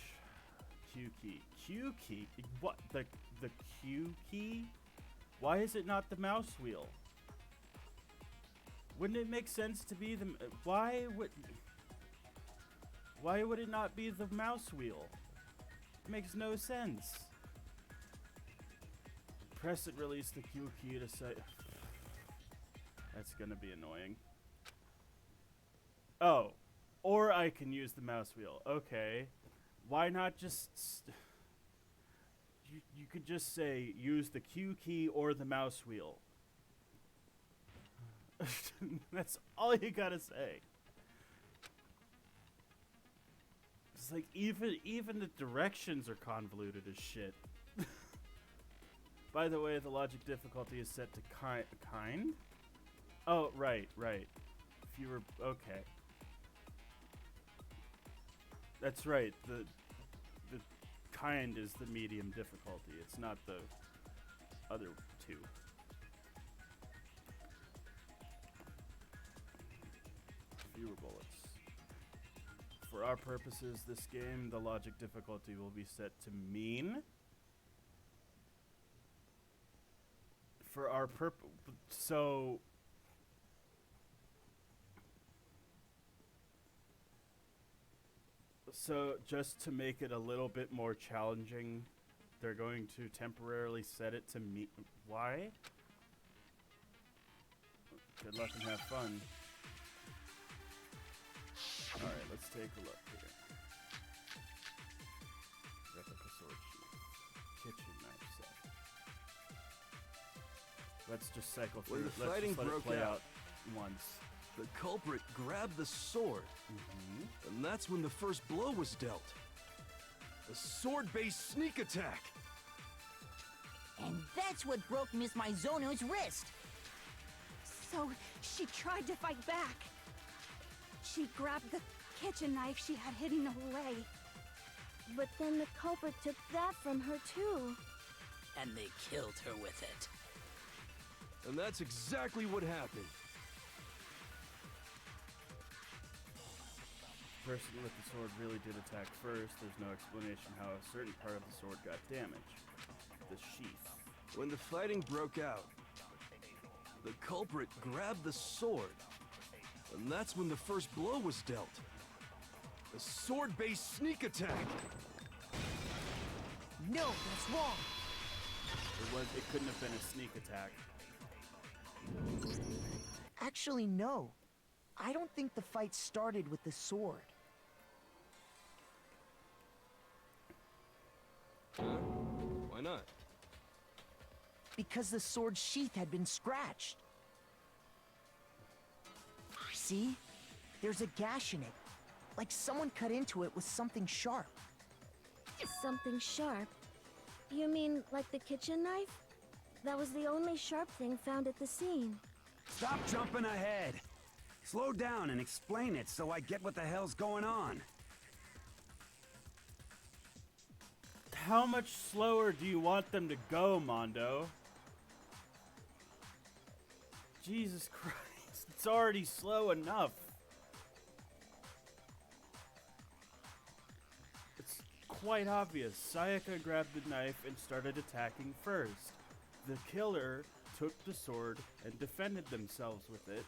Q key. Q key? What? The Q key? Why is it not the mouse wheel? Wouldn't it make sense to be the... Why would it not be the mouse wheel? It makes no sense. Press and release the Q key to say... That's gonna be annoying. Oh. Or I can use the mouse wheel. Okay. Why not just... You could just say, use the Q key or the mouse wheel. That's all you gotta say. It's like even the directions are convoluted as shit. By the way, the logic difficulty is set to kind? Oh, right. If you were okay. That's right. The kind is the medium difficulty. It's not the other two. fewer bullets. For our purposes, this game, the logic difficulty will be set to mean. For our so just to make it a little bit more challenging, they're going to temporarily set it to me. Why? Good luck and have fun. Alright, let's take a look here. Replica sword sheath. Kitchen knife set. Let's just cycle through. When the Let's fighting just let it broke play out, out once. the culprit grabbed the sword. And that's when the first blow was dealt. A sword-based sneak attack. And that's what broke Miss Mizono's wrist. So she tried to fight back. She grabbed the kitchen knife she had hidden away. But then the culprit took that from her too. And they killed her with it. And that's exactly what happened. The person with the sword really did attack first. There's no explanation how a certain part of the sword got damaged. The sheath. When the fighting broke out, the culprit grabbed the sword. And that's when the first blow was dealt. A sword-based sneak attack. No, that's wrong. It couldn't have been a sneak attack. Actually, no. I don't think the fight started with the sword. Why not? Because the sword's sheath had been scratched. See? There's a gash in it. Like someone cut into it with something sharp. Something sharp? You mean like the kitchen knife? That was the only sharp thing found at the scene. Stop jumping ahead. Slow down and explain it so I get what the hell's going on. How much slower do you want them to go, Mondo? Jesus Christ, it's already slow enough. It's quite obvious. Sayaka grabbed the knife and started attacking first. The killer took the sword and defended themselves with it,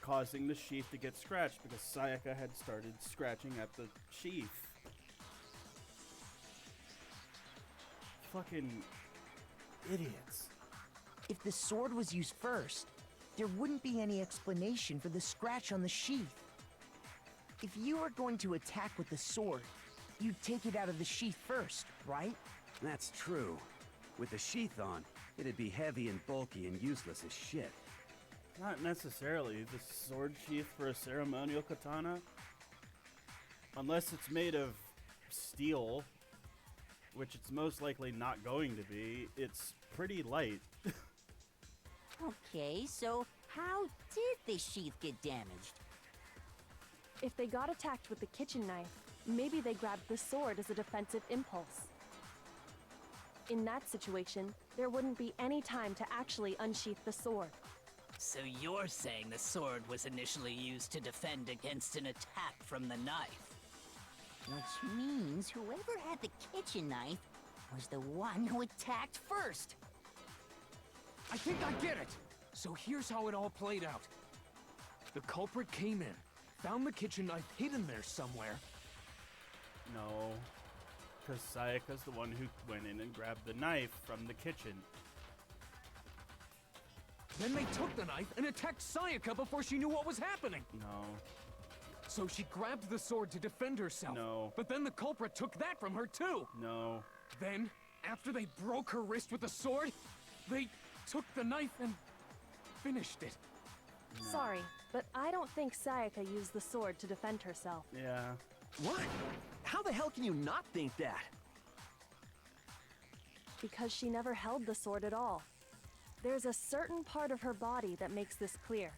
causing the sheath to get scratched because Sayaka had started scratching at the sheath. Fucking idiots. If the sword was used first, there wouldn't be any explanation for the scratch on the sheath. If you were going to attack with the sword, you'd take it out of the sheath first, right? That's true. With the sheath on, it'd be heavy and bulky and useless as shit. Not necessarily. The sword sheath for a ceremonial katana? Unless it's made of steel, which it's most likely not going to be, it's pretty light. Okay, so how did the sheath get damaged? If they got attacked with the kitchen knife, maybe they grabbed the sword as a defensive impulse. In that situation, there wouldn't be any time to actually unsheath the sword. So you're saying the sword was initially used to defend against an attack from the knife? Which means whoever had the kitchen knife was the one who attacked first. I think I get it! So here's how it all played out. The culprit came in, found the kitchen knife hidden there somewhere. No, because Sayaka's the one who went in and grabbed the knife from the kitchen. Then they took the knife and attacked Sayaka before she knew what was happening. No. So she grabbed the sword to defend herself. No. But then the culprit took that from her too. No. Then, after they broke her wrist with the sword, they took the knife and finished it. No. Sorry, but I don't think Sayaka used the sword to defend herself. Yeah. What? How the hell can you not think that? Because she never held the sword at all. There's a certain part of her body that makes this clear.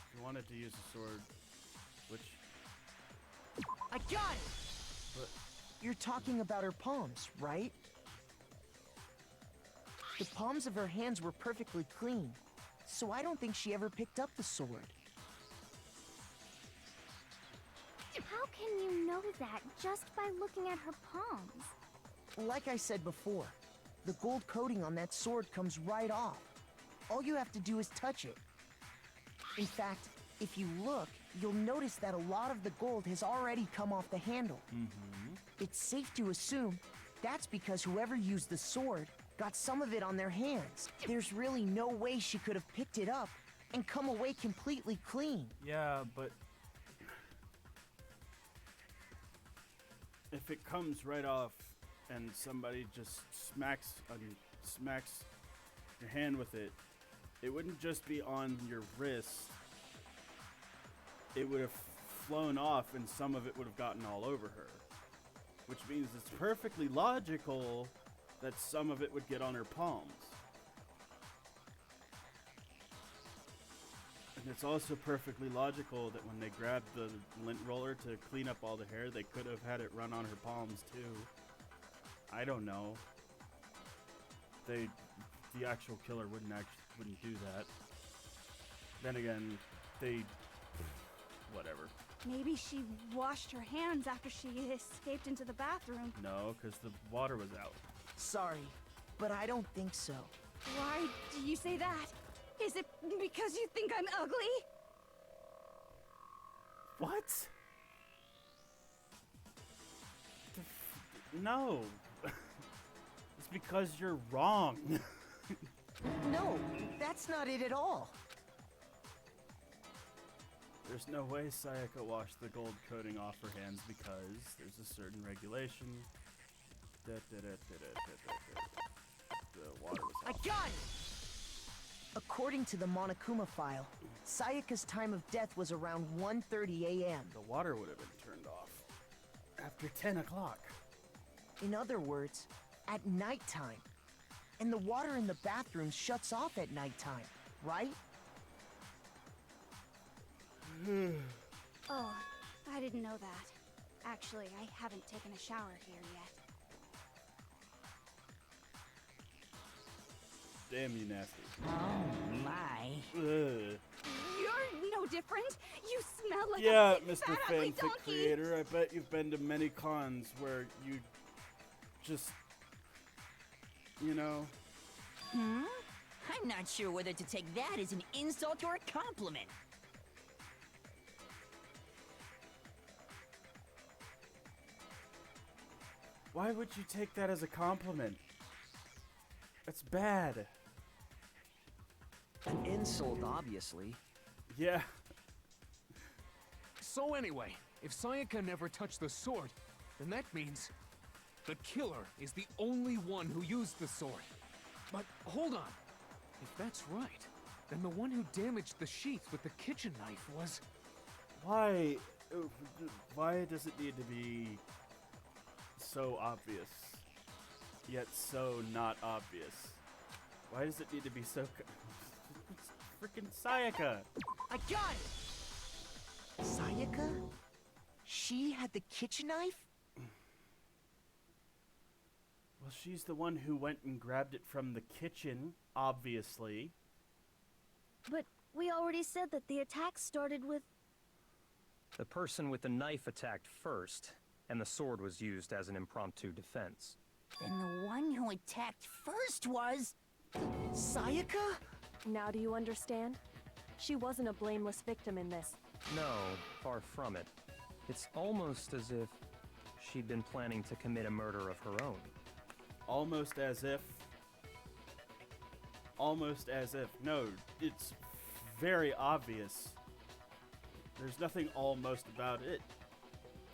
If you wanted to use the sword Which... I got it! But... You're talking about her palms, right? The palms of her hands were perfectly clean, so I don't think she ever picked up the sword. How can you know that just by looking at her palms? Like I said before, the gold coating on that sword comes right off. All you have to do is touch it. In fact, if you look, you'll notice that a lot of the gold has already come off the handle. It's safe to assume that's because whoever used the sword got some of it on their hands. There's really no way she could have picked it up and come away completely clean. Yeah, but... if it comes right off and somebody just smacks your hand with it, it wouldn't just be on your wrist. It would have flown off and some of it would have gotten all over her. Which means it's perfectly logical that some of it would get on her palms. And it's also perfectly logical that when they grabbed the lint roller to clean up all the hair, they could have had it run on her palms too. I don't know. The actual killer wouldn't do that. Then again, whatever. Maybe she washed her hands after she escaped into the bathroom. No, because the water was out. Sorry, but I don't think so. Why do you say that? Is it because you think I'm ugly? What? No. It's because you're wrong. No, that's not it at all. There's no way Sayaka washed the gold coating off her hands because there's a certain regulation. The water was I off. got it! According to the Monokuma file, Sayaka's time of death was around 1:30 a.m. The water would have been turned off after 10 o'clock. In other words, at nighttime. And the water in the bathroom shuts off at nighttime, right? Oh, I didn't know that. Actually, I haven't taken a shower here yet. Damn you nasty. Oh my. Ugh. You're no different. You smell like Yeah, a big, Mr. fat, ugly Fanfic donkey. Creator, I bet you've been to many cons where you just, you know. I'm not sure whether to take that as an insult or a compliment. Why would you take that as a compliment? That's bad. An insult, obviously. Yeah. So anyway, if Sayaka never touched the sword, then that means the killer is the only one who used the sword. But hold on. If that's right, then the one who damaged the sheath with the kitchen knife was... Why does it need to be so obvious, yet so not obvious? Why does it need to be so... Freaking Sayaka! I got it! Sayaka? She had the kitchen knife? Well, she's the one who went and grabbed it from the kitchen, obviously. But we already said that the attack started with... The person with the knife attacked first, and the sword was used as an impromptu defense. Then the one who attacked first was... Sayaka? Now do you understand? She wasn't a blameless victim in this. No, far from it. It's almost as if she'd been planning to commit a murder of her own. Almost as if. No, it's very obvious. There's nothing almost about it.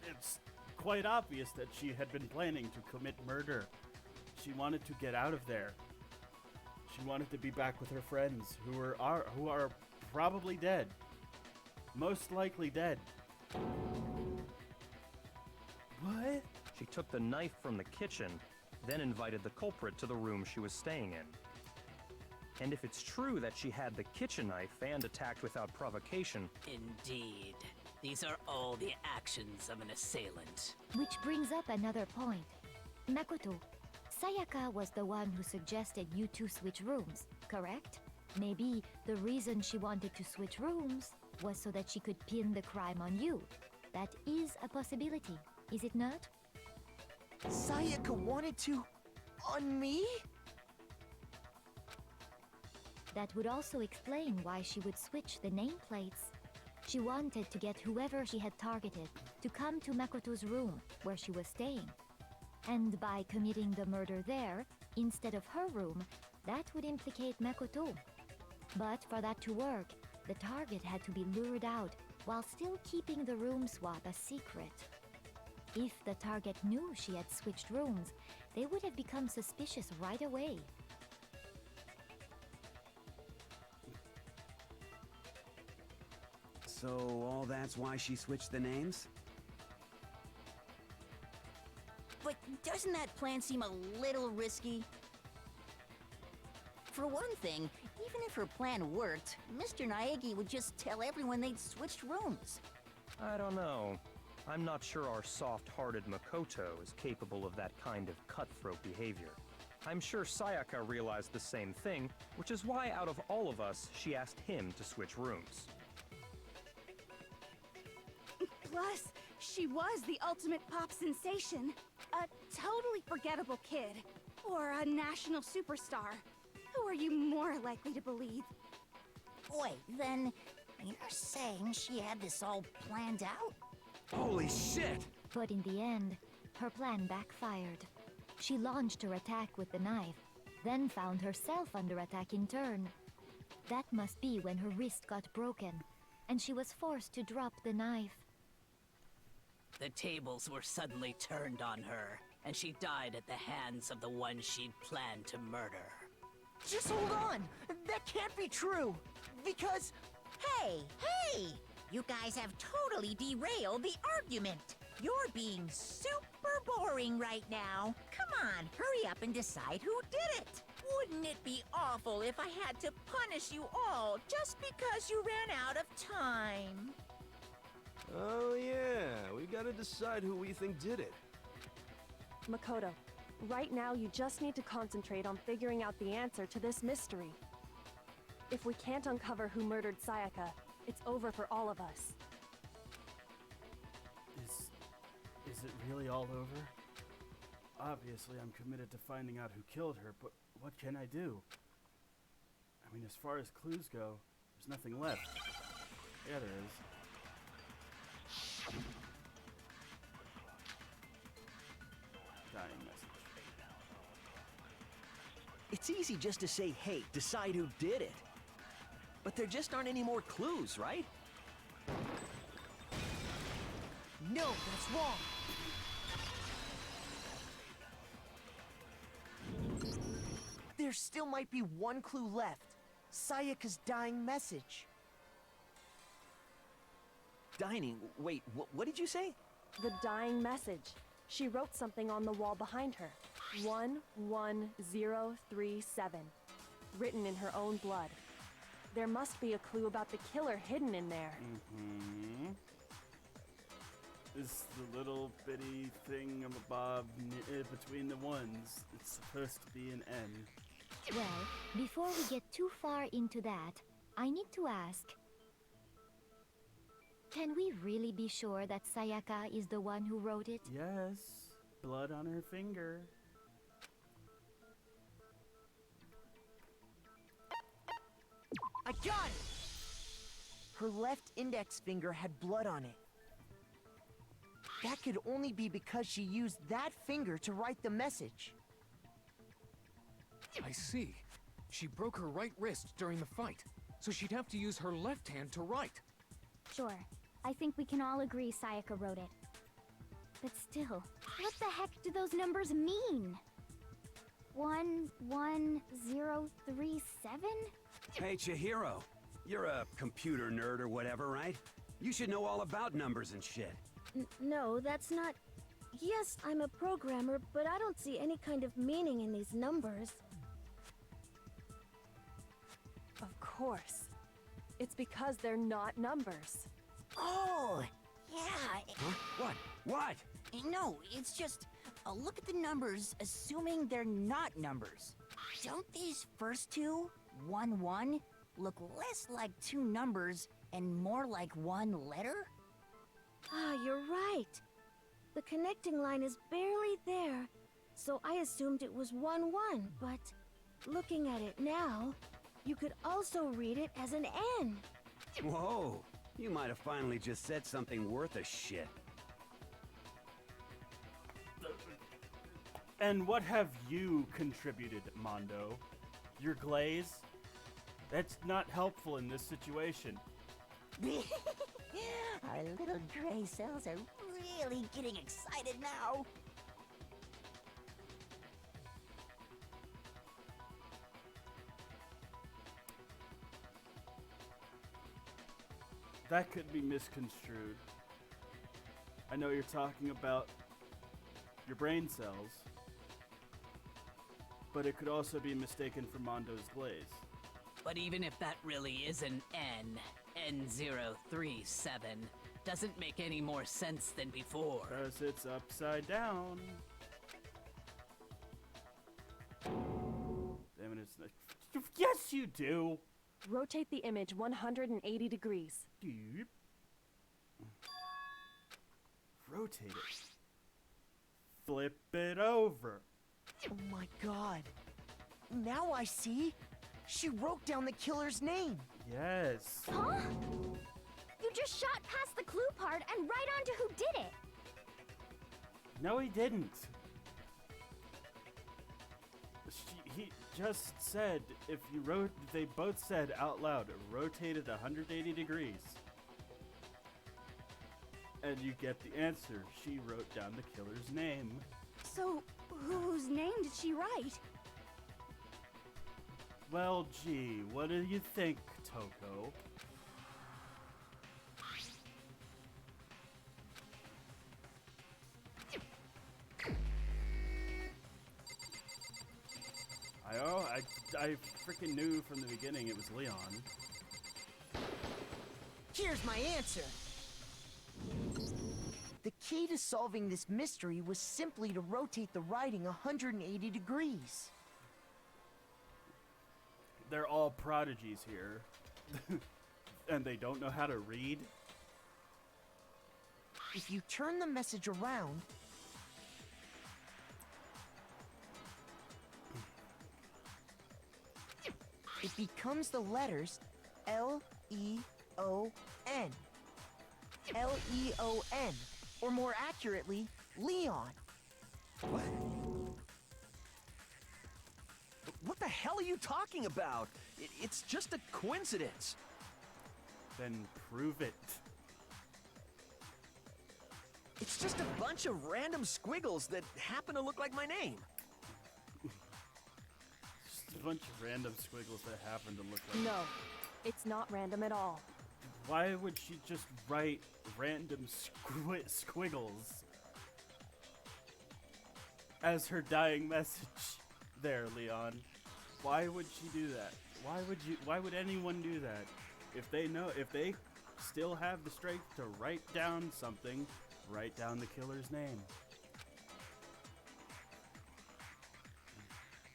It's quite obvious that she had been planning to commit murder. She wanted to get out of there. She wanted to be back with her friends who are probably dead. Most likely dead. What? She took the knife from the kitchen, then invited the culprit to the room she was staying in. And if it's true that she had the kitchen knife and attacked without provocation... Indeed. These are all the actions of an assailant. Which brings up another point. Makoto, Sayaka was the one who suggested you two switch rooms, correct? Maybe the reason she wanted to switch rooms was so that she could pin the crime on you. That is a possibility, is it not? Sayaka wanted to... on me? That would also explain why she would switch the nameplates. She wanted to get whoever she had targeted to come to Makoto's room where she was staying. And by committing the murder there, instead of her room, that would implicate Makoto. But for that to work, the target had to be lured out while still keeping the room swap a secret. If the target knew she had switched rooms, they would have become suspicious right away. So all that's why she switched the names? But doesn't that plan seem a little risky? For one thing, even if her plan worked, Mr. Naegi would just tell everyone they'd switched rooms. I don't know. I'm not sure our soft-hearted Makoto is capable of that kind of cutthroat behavior. I'm sure Sayaka realized the same thing, which is why out of all of us, she asked him to switch rooms. Plus, she was the ultimate pop sensation. A totally forgettable kid. Or a national superstar. Who are you more likely to believe? Wait, then you're saying she had this all planned out? Holy shit! But in the end, her plan backfired. She launched her attack with the knife, then found herself under attack in turn. That must be when her wrist got broken, and she was forced to drop the knife. The tables were suddenly turned on her, and she died at the hands of the one she'd planned to murder. Just hold on! That can't be true! Because... Hey! You guys have totally derailed the argument! You're being super boring right now. Come on, hurry up and decide who did it! Wouldn't it be awful if I had to punish you all just because you ran out of time? Oh yeah, we gotta decide who we think did it. Makoto, right now you just need to concentrate on figuring out the answer to this mystery. If we can't uncover who murdered Sayaka, it's over for all of us. Is it really all over? Obviously, I'm committed to finding out who killed her, but what can I do? I mean, as far as clues go, there's nothing left. Yeah, there is. Dying message. It's easy just to say, hey, decide who did it. But there just aren't any more clues, right? No, that's wrong! There still might be one clue left. Sayaka's dying message. Dining? Wait, what did you say? The dying message. She wrote something on the wall behind her. 11037. Written in her own blood. There must be a clue about the killer hidden in there. Mm-hmm. This the little bitty thingamabob between the ones. It's supposed to be an N. Well, before we get too far into that, I need to ask, can we really be sure that Sayaka is the one who wrote it? Yes. Blood on her finger. I got it! Her left index finger had blood on it. That could only be because she used that finger to write the message. I see. She broke her right wrist during the fight, so she'd have to use her left hand to write. Sure. I think we can all agree Sayaka wrote it. But still, what the heck do those numbers mean? 11037? Hey, Chihiro. You're a computer nerd or whatever, right? You should know all about numbers and shit. No, that's not... Yes, I'm a programmer, but I don't see any kind of meaning in these numbers. Of course. It's because they're not numbers. Oh, yeah. Huh? What? What? No, it's just, look at the numbers, assuming they're not numbers. Don't these first two, 1, 1, look less like two numbers and more like one letter? Ah, you're right. The connecting line is barely there, so I assumed it was 1, 1, but looking at it now, you could also read it as an N. Whoa, you might have finally just said something worth a shit. And what have you contributed, Mondo? Your glaze? That's not helpful in this situation. Our little gray cells are really getting excited now. That could be misconstrued. I know you're talking about your brain cells, but it could also be mistaken for Mondo's glaze. But even if that really is an N, N037, doesn't make any more sense than before. Because it's upside down. Damn it, it's not. Yes, you do! Rotate the image 180 degrees. Deep. Rotate it. Flip it over. Oh my god. Now I see. She wrote down the killer's name. Yes. Huh? You just shot past the clue part and right onto who did it. No, he didn't. He just said, if you wrote, they both said out loud, rotated 180 degrees. And you get the answer. She wrote down the killer's name. So, whose name did she write? Well, gee, what do you think, Toko? I freaking knew from the beginning it was Leon. Here's my answer. The key to solving this mystery was simply to rotate the writing 180 degrees. They're all prodigies here. And they don't know how to read? If you turn the message around, it becomes the letters L-E-O-N. L-E-O-N, or more accurately, Leon. What? What the hell are you talking about? It's just a coincidence. Then prove it. It's just a bunch of random squiggles that happen to look like my name. Just a bunch of random squiggles that happen to look like... No, it's not random at all. Why would she just write random squiggles as her dying message there, Leon? Why would she do that? Why would anyone do that? If they still have the strength to write down something, write down the killer's name.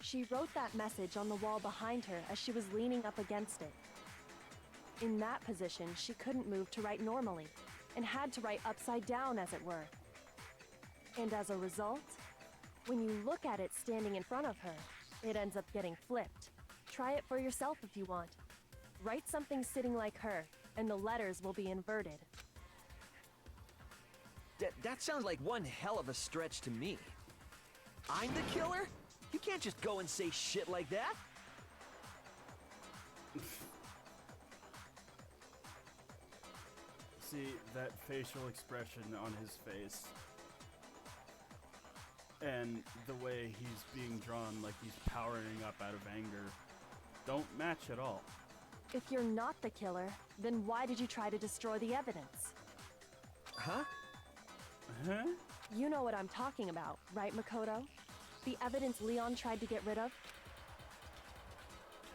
She wrote that message on the wall behind her as she was leaning up against it. In that position, she couldn't move to write normally, and had to write upside down, as it were. And as a result, when you look at it standing in front of her, it ends up getting flipped. Try it for yourself if you want. Write something sitting like her, and the letters will be inverted. That sounds like one hell of a stretch to me. I'm the killer? You can't just go and say shit like that. See that facial expression on his face and the way he's being drawn like he's powering up out of anger don't match at all. If you're not the killer, then why did you try to destroy the evidence? Huh? Huh? You know what I'm talking about, right, Makoto? The evidence Leon tried to get rid of?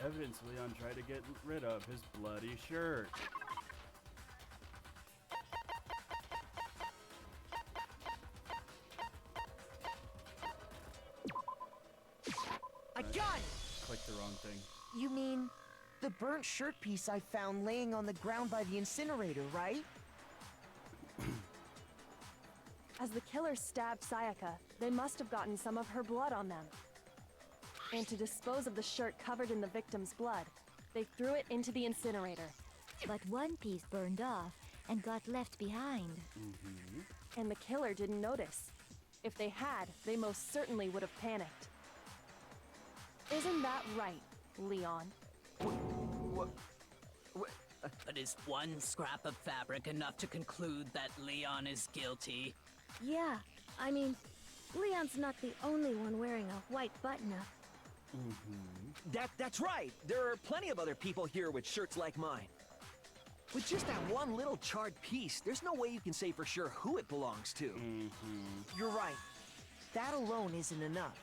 Evidence Leon tried to get rid of, his bloody shirt. gun! Clicked the wrong thing. You mean the burnt shirt piece I found laying on the ground by the incinerator, right? As the killer stabbed Sayaka, they must have gotten some of her blood on them. And to dispose of the shirt covered in the victim's blood, they threw it into the incinerator. But one piece burned off and got left behind. And the killer didn't notice. If they had, they most certainly would have panicked. Isn't that right, Leon? But is one scrap of fabric enough to conclude that Leon is guilty? Yeah, I mean, Leon's not the only one wearing a white button-up. That's right. There are plenty of other people here with shirts like mine. With just that one little charred piece, there's no way you can say for sure who it belongs to. You're right. That alone isn't enough.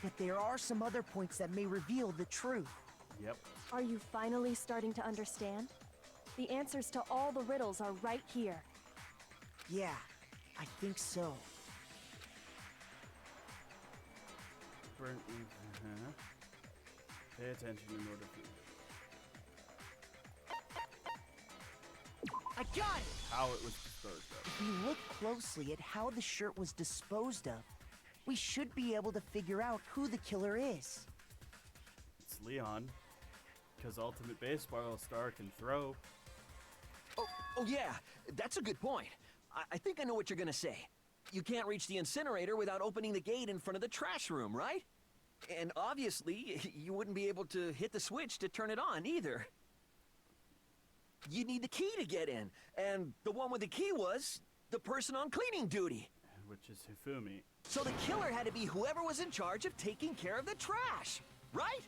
But there are some other points that may reveal the truth. Yep. Are you finally starting to understand? The answers to all the riddles are right here. Yeah, I think so. Burnt Pay attention in order to... I got it! How it was disposed of. If we look closely at how the shirt was disposed of, we should be able to figure out who the killer is. It's Leon. Because Ultimate Baseball Star can throw. Oh yeah, that's a good point. I think I know what you're gonna say. You can't reach the incinerator without opening the gate in front of the trash room, right? And obviously, you wouldn't be able to hit the switch to turn it on either. You need the key to get in, and the one with the key was the person on cleaning duty. Which is Hifumi. So the killer had to be whoever was in charge of taking care of the trash, right?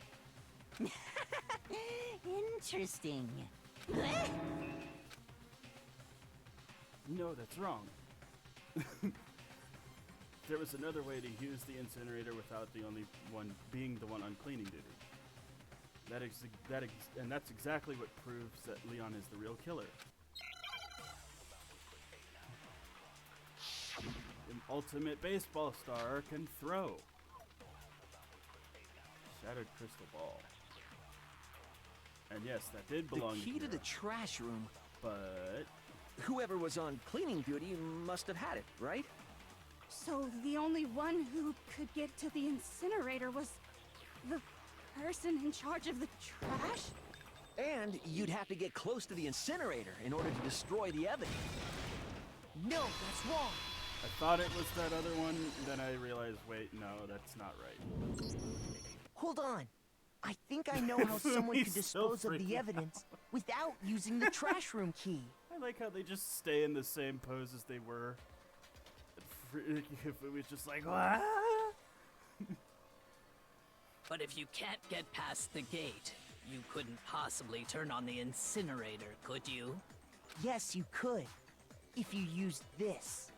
Interesting. No, that's wrong. There was another way to use the incinerator without the only one being the one on cleaning duty. And that's exactly what proves that Leon is the real killer. An Ultimate Baseball Star can throw. Shattered crystal ball. And yes, that did belong The key to Hero. the trash room. But whoever was on cleaning duty must have had it, right? So the only one who could get to the incinerator was the person in charge of the trash? And you'd have to get close to the incinerator in order to destroy the evidence. No, that's wrong. I thought it was that other one, then I realized, wait, no, that's not right. Hold on. I think I know how someone could He's so dispose of freaking the evidence without using the trash room key. I like how they just stay in the same pose as they were. If it was just like, what? But if you can't get past the gate, you couldn't possibly turn on the incinerator, could you? Yes, you could. If you used this.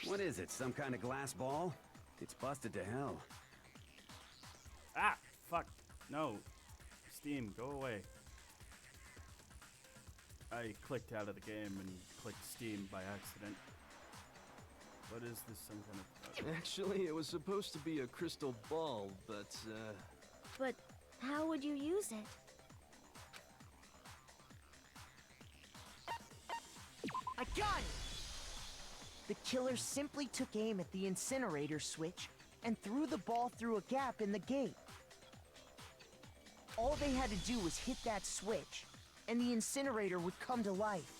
What is it, some kind of glass ball? It's busted to hell. Ah, fuck. No. Steam, go away. I clicked out of the game and clicked Steam by accident. What is this, some kind of... Actually, it was supposed to be a crystal ball, but, But how would you use it? I got it! The killer simply took aim at the incinerator switch and threw the ball through a gap in the gate. All they had to do was hit that switch, and the incinerator would come to life.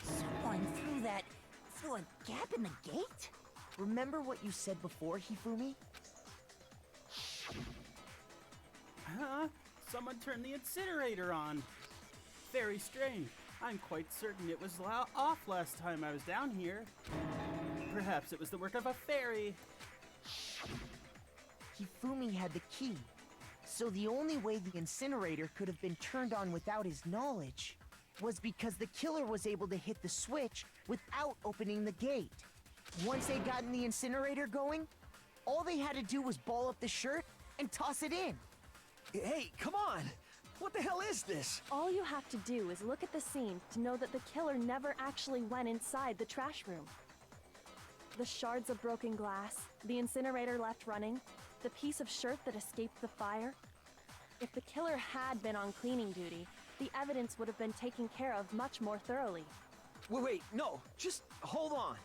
Someone threw a gap in the gate? Remember what you said before, Hifumi? Huh? Someone turned the incinerator on. Very strange. I'm quite certain it was off last time I was down here. Perhaps it was the work of a fairy. Hifumi had the key, so the only way the incinerator could have been turned on without his knowledge was because the killer was able to hit the switch without opening the gate. Once they gotten the incinerator going, all they had to do was ball up the shirt and toss it in. Hey, come on! What the hell is this? All you have to do is look at the scene to know that the killer never actually went inside the trash room. The shards of broken glass, the incinerator left running, the piece of shirt that escaped the fire. If the killer had been on cleaning duty, the evidence would have been taken care of much more thoroughly. Wait, no, just hold on.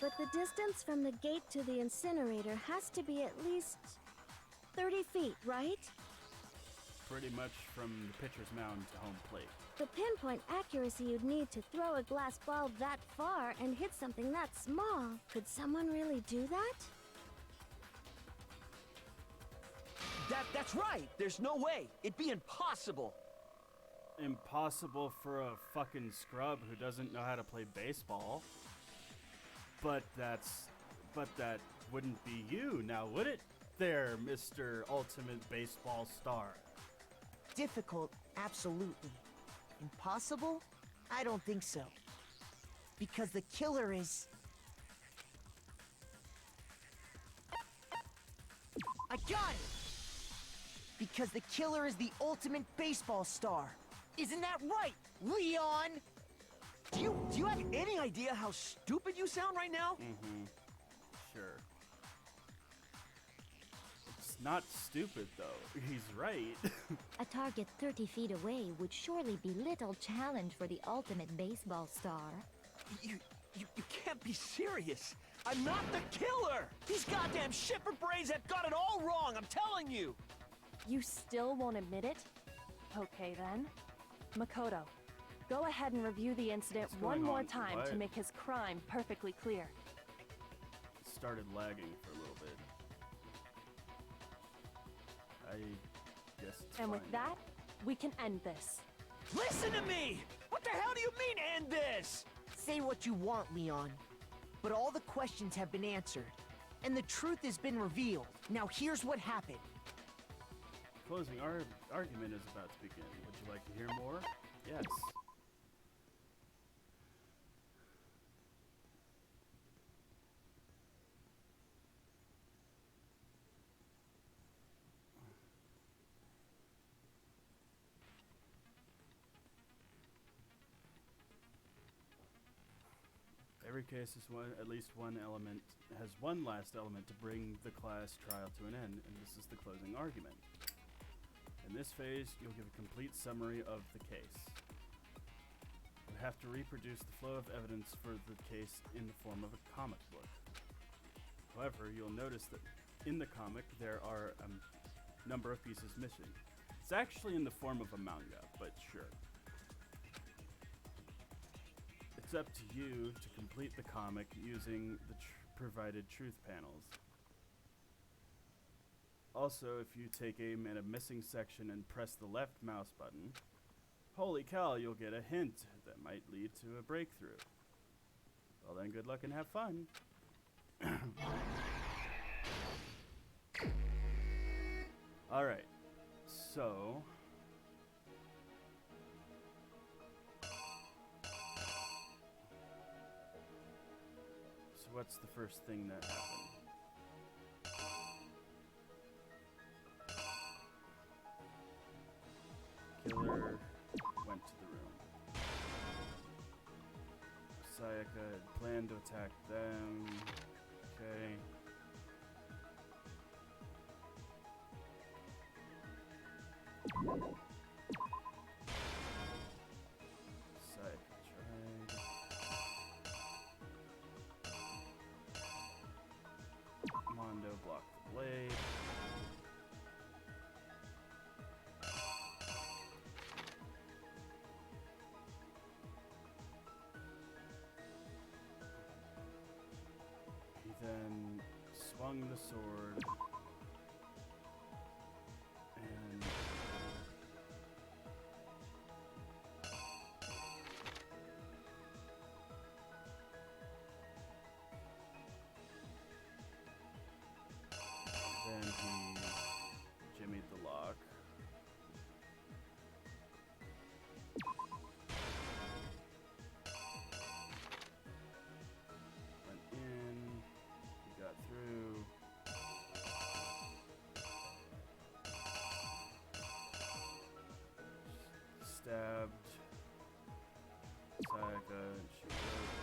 But the distance from the gate to the incinerator has to be at least 30 feet, right? Pretty much from the pitcher's mound to home plate. The pinpoint accuracy you'd need to throw a glass ball that far and hit something that small. Could someone really do that? That's right! There's no way! It'd be impossible! Impossible for a fucking scrub who doesn't know how to play baseball. But that wouldn't be you, now would it? There, Mr. Ultimate Baseball Star. Difficult, absolutely. Impossible? I don't think so. Because the killer is... I got it! Because the killer is the ultimate baseball star. Isn't that right, Leon? Do you have any idea how stupid you sound right now? Mm-hmm. Sure. It's not stupid, though. He's right. A target 30 feet away would surely be little challenge for the ultimate baseball star. You can't be serious. I'm not the killer! These goddamn shipper brains have got it all wrong, I'm telling you! You still won't admit it? Okay then. Makoto, go ahead and review the incident one more time to make his crime perfectly clear. It started lagging for a little bit. I guess it's And fine with that, we can end this. Listen to me! What the hell do you mean, end this? Say what you want, Leon. But all the questions have been answered, and the truth has been revealed. Now here's what happened. Closing argument is about to begin. Would you like to hear more? Yes. Every case is at least one element, has one last element to bring the class trial to an end, and this is the closing argument. In this phase, you'll give a complete summary of the case. You have to reproduce the flow of evidence for the case in the form of a comic book. However, you'll notice that in the comic, there are a number of pieces missing. It's actually in the form of a manga, but sure. It's up to you to complete the comic using the provided truth panels. Also, if you take aim at a missing section and press the left mouse button, holy cow, you'll get a hint that might lead to a breakthrough. Well then, good luck and have fun. Alright, so... what's the first thing that happened? Killer went to the room. Sayaka had planned to attack them. Okay. Sayaka tried. Mondo blocked the blade. He then swung the sword and then he jimmied the lock. Went in, he got through. Stabbed Sayaka and she wrote.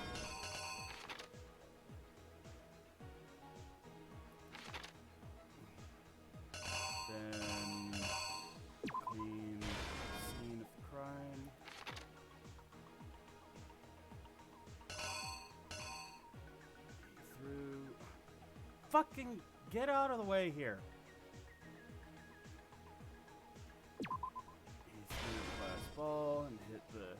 fucking get out of the way here. He threw the glass ball and hit the...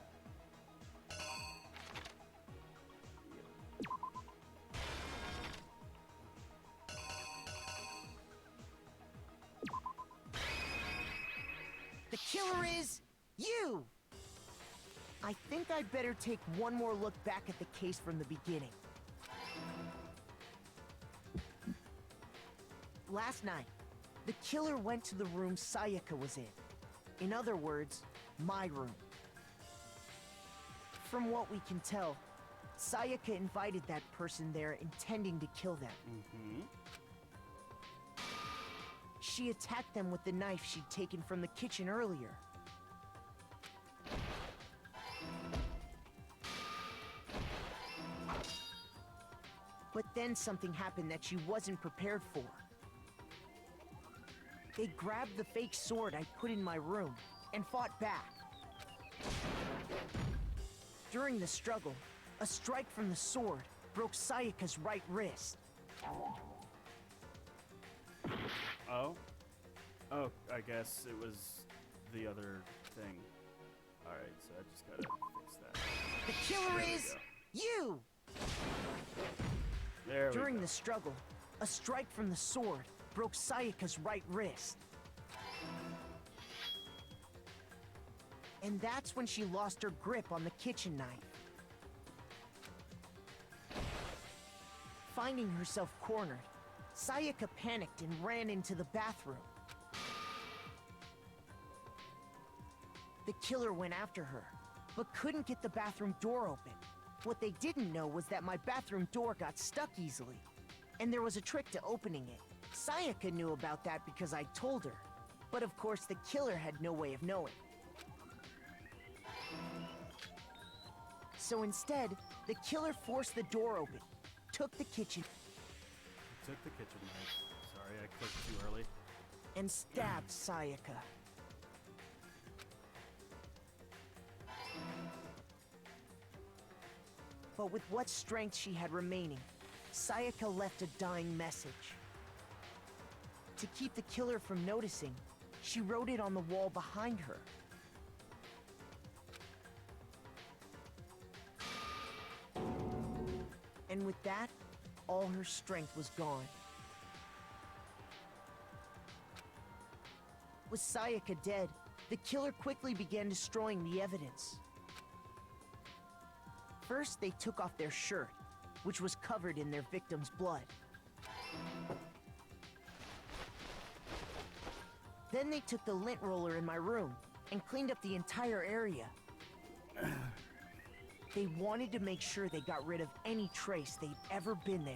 The killer is you! I think I'd better take one more look back at the case from the beginning. Last night, the killer went to the room Sayaka was in. In other words, my room. From what we can tell, Sayaka invited that person there intending to kill them. She attacked them with the knife she'd taken from the kitchen earlier. But then something happened that she wasn't prepared for. They grabbed the fake sword I put in my room and fought back. During the struggle, a strike from the sword broke Sayaka's right wrist. Oh? Oh, I guess it was the other thing. Alright, so I just gotta fix that. The killer is you! There we During go. the struggle, a strike from the sword broke Sayaka's right wrist. And that's when she lost her grip on the kitchen knife. Finding herself cornered, Sayaka panicked and ran into the bathroom. The killer went after her, but couldn't get the bathroom door open. What they didn't know was that my bathroom door got stuck easily, and there was a trick to opening it. Sayaka knew about that because I told her, but of course the killer had no way of knowing. So instead, the killer forced the door open, took the kitchen... Took the kitchen knife. Sorry, I clicked too early. And stabbed Sayaka. But with what strength she had remaining, Sayaka left a dying message. To keep the killer from noticing, she wrote it on the wall behind her. And with that, all her strength was gone. With Sayaka dead, the killer quickly began destroying the evidence. First, they took off their shirt, which was covered in their victim's blood. Then they took the lint roller in my room and cleaned up the entire area. They wanted to make sure they got rid of any trace they'd ever been there.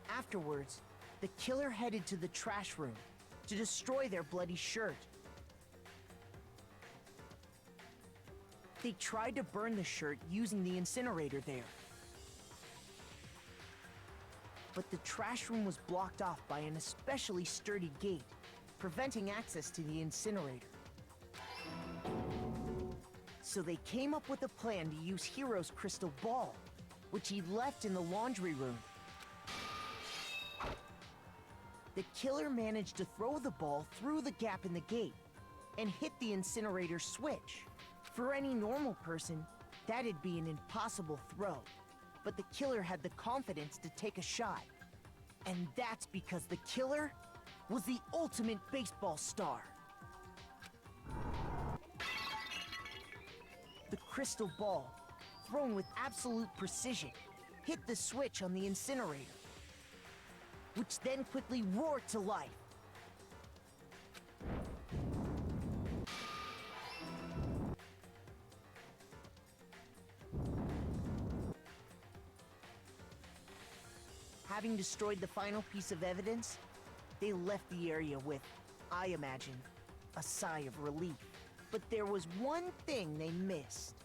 Afterwards, the killer headed to the trash room to destroy their bloody shirt. They tried to burn the shirt using the incinerator there. But the trash room was blocked off by an especially sturdy gate, preventing access to the incinerator. So they came up with a plan to use Hiro's crystal ball, which he'd left in the laundry room. The killer managed to throw the ball through the gap in the gate and hit the incinerator switch. For any normal person, that'd be an impossible throw. But the killer had the confidence to take a shot. And that's because the killer was the ultimate baseball star. The crystal ball, thrown with absolute precision, hit the switch on the incinerator, which then quickly roared to life. Having destroyed the final piece of evidence, they left the area with, I imagine, a sigh of relief. But there was one thing they missed.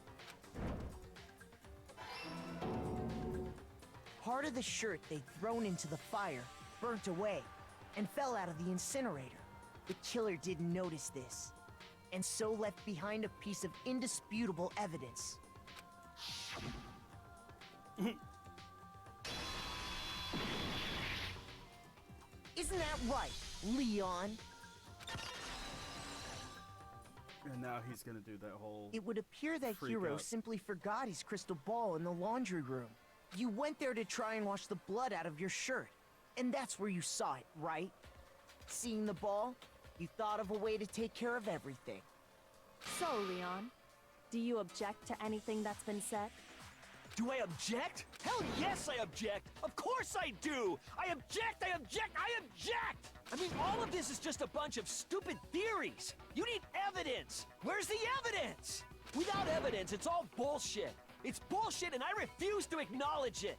Part of the shirt they'd thrown into the fire burnt away and fell out of the incinerator. The killer didn't notice this, and so left behind a piece of indisputable evidence. Isn't that right, Leon? And now he's gonna do that whole... It would appear that freak Hero out. simply forgot his crystal ball in the laundry room. You went there to try and wash the blood out of your shirt. And that's where you saw it, right? Seeing the ball, you thought of a way to take care of everything. So, Leon, do you object to anything that's been said? Do I object? Hell yes, I object! Of course I do! I object, I object, I object! I mean, all of this is just a bunch of stupid theories! You need evidence! Where's the evidence? Without evidence, it's all bullshit! It's bullshit and I refuse to acknowledge it!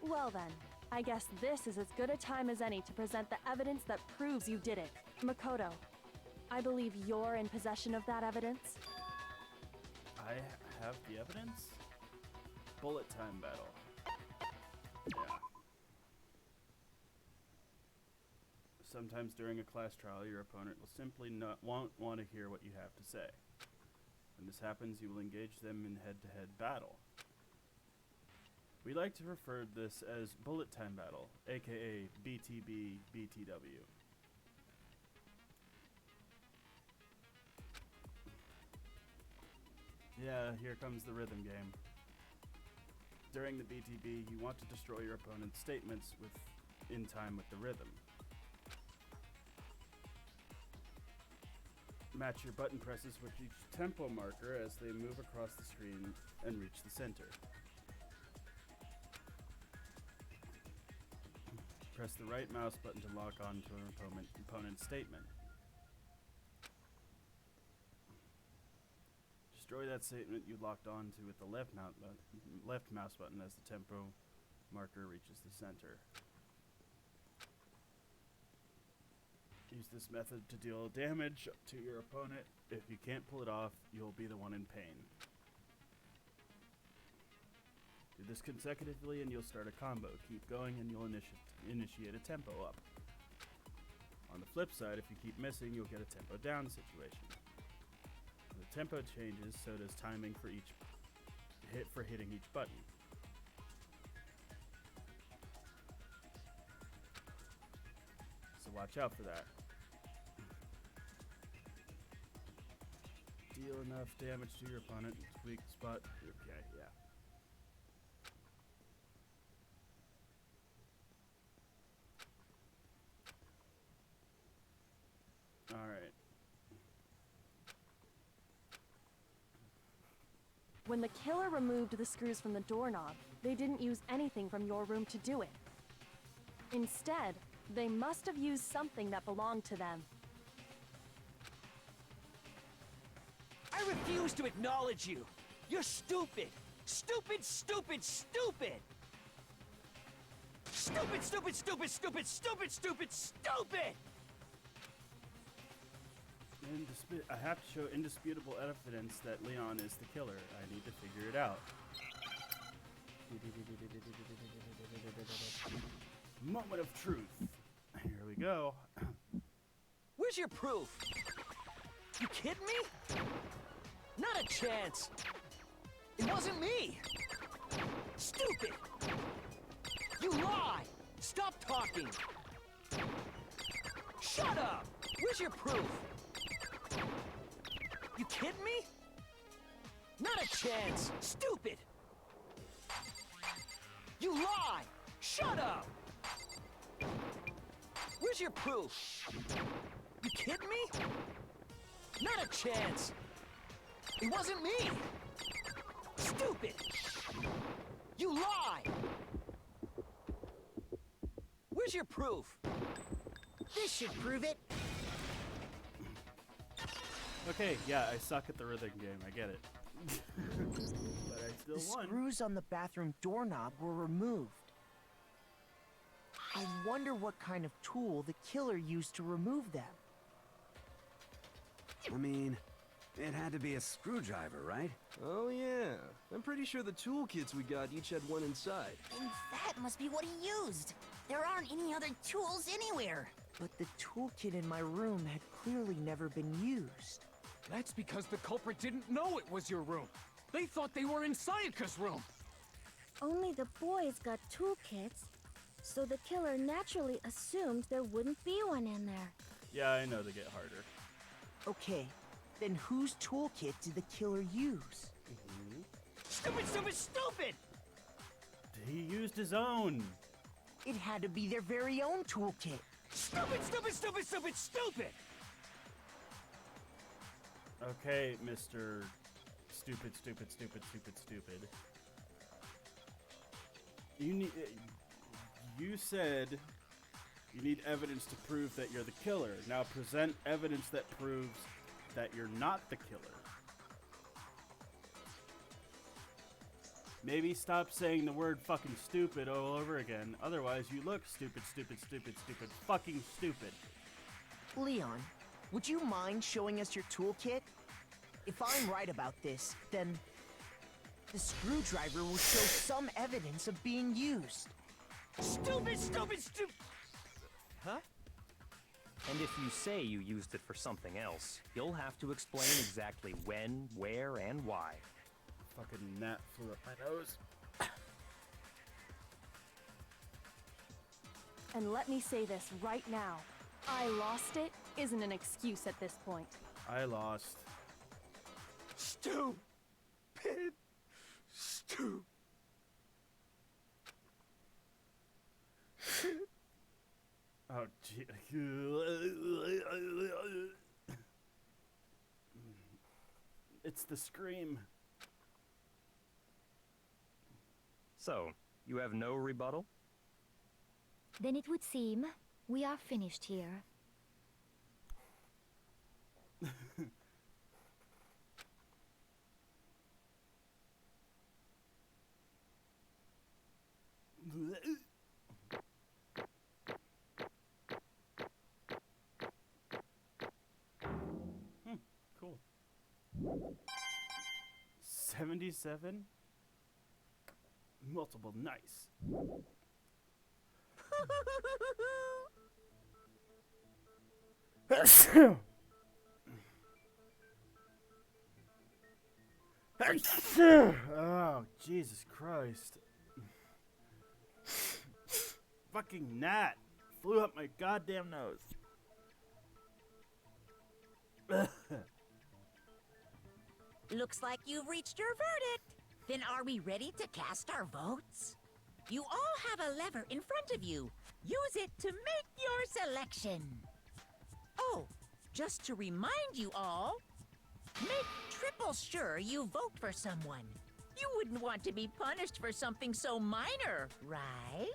Well then, I guess this is as good a time as any to present the evidence that proves you did it. Makoto, I believe you're in possession of that evidence? I have the evidence? Bullet time battle. Yeah. Sometimes during a class trial, your opponent will simply won't want to hear what you have to say. When this happens, you will engage them in head-to-head battle. We like to refer to this as bullet time battle, aka BTB BTW. Yeah, here comes the rhythm game. During the BTB, you want to destroy your opponent's statements in time with the rhythm. Match your button presses with each tempo marker as they move across the screen and reach the center. Press the right mouse button to lock on to an opponent's statement. Destroy that statement you locked onto with the left mouse button as the tempo marker reaches the center. Use this method to deal damage to your opponent. If you can't pull it off, you'll be the one in pain. Do this consecutively and you'll start a combo. Keep going and you'll initiate a tempo up. On the flip side, if you keep missing, you'll get a tempo down situation. When the tempo changes, so does timing for each hit for hitting each button. So watch out for that. Deal enough damage to your opponent. Weak spot. Okay, yeah. Alright. When the killer removed the screws from the doorknob, they didn't use anything from your room to do it. Instead, they must have used something that belonged to them. I refuse to acknowledge you! You're stupid! Stupid, stupid, stupid! Stupid, stupid, stupid, stupid, stupid, stupid, stupid! I have to show indisputable evidence that Leon is the killer. I need to figure it out. Moment of truth. Here we go. Where's your proof? You kidding me? Not a chance! It wasn't me! Stupid! You lie! Stop talking! Shut up! Where's your proof? You kidding me? Not a chance! Stupid! You lie! Shut up! Where's your proof? You kidding me? Not a chance! It wasn't me! Stupid! You lie! Where's your proof? This should prove it. Okay, yeah, I suck at the rhythm game. I get it. But I still The won. screws on the bathroom doorknob were removed. I wonder what kind of tool the killer used to remove them. I mean, it had to be a screwdriver, right? Oh yeah, I'm pretty sure the toolkits we got each had one inside. And that must be what he used. There aren't any other tools anywhere. But the toolkit in my room had clearly never been used. That's because the culprit didn't know it was your room. They thought they were in Sayaka's room. Only the boys got toolkits, so the killer naturally assumed there wouldn't be one in there. Yeah, I know they get harder. Okay, then whose toolkit did the killer use? Stupid, stupid, stupid! He used his own. It had to be their very own toolkit. Stupid, stupid, stupid, stupid, stupid! Okay, Mr. Stupid, stupid, stupid, stupid, stupid. You said you need evidence to prove that you're the killer. Now present evidence that proves that you're not the killer. Maybe stop saying the word fucking stupid all over again. Otherwise, you look stupid, stupid, stupid, stupid, fucking stupid. Leon, would you mind showing us your toolkit? If I'm right about this, then the screwdriver will show some evidence of being used. Stupid, stupid, stupid! Huh? And if you say you used it for something else, you'll have to explain exactly when, where, and why. Fucking gnat flew up my nose. And let me say this right now. I lost it isn't an excuse at this point. I lost. Stupid. Stupid. Oh, gee. It's the scream. So, you have no rebuttal? Then it would seem we are finished here. Cool. 77? Multiple, nice. Oh, Jesus Christ. Fucking gnat flew up my goddamn nose. Looks like you've reached your verdict. Then are we ready to cast our votes? You all have a lever in front of you. Use it to make your selection. Oh, just to remind you all, make triple sure you vote for someone. You wouldn't want to be punished for something so minor, right?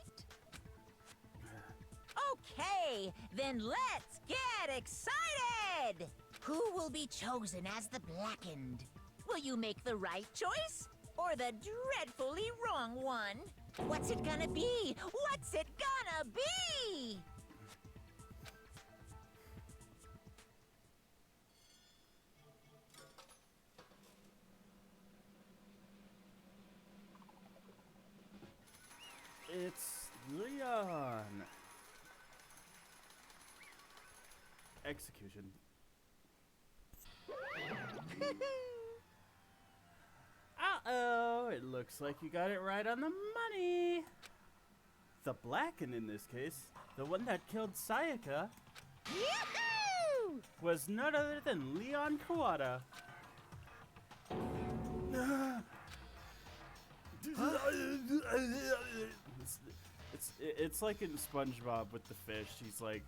Okay, then let's get excited! Who will be chosen as the Blackened? Will you make the right choice? Or the dreadfully wrong one? What's it gonna be? What's it gonna be? It's Leon. Execution. Uh-oh, it looks like you got it right on the money. The Blackened in this case, the one that killed Sayaka, was none other than Leon Kawada. It's like in SpongeBob with the fish. He's like,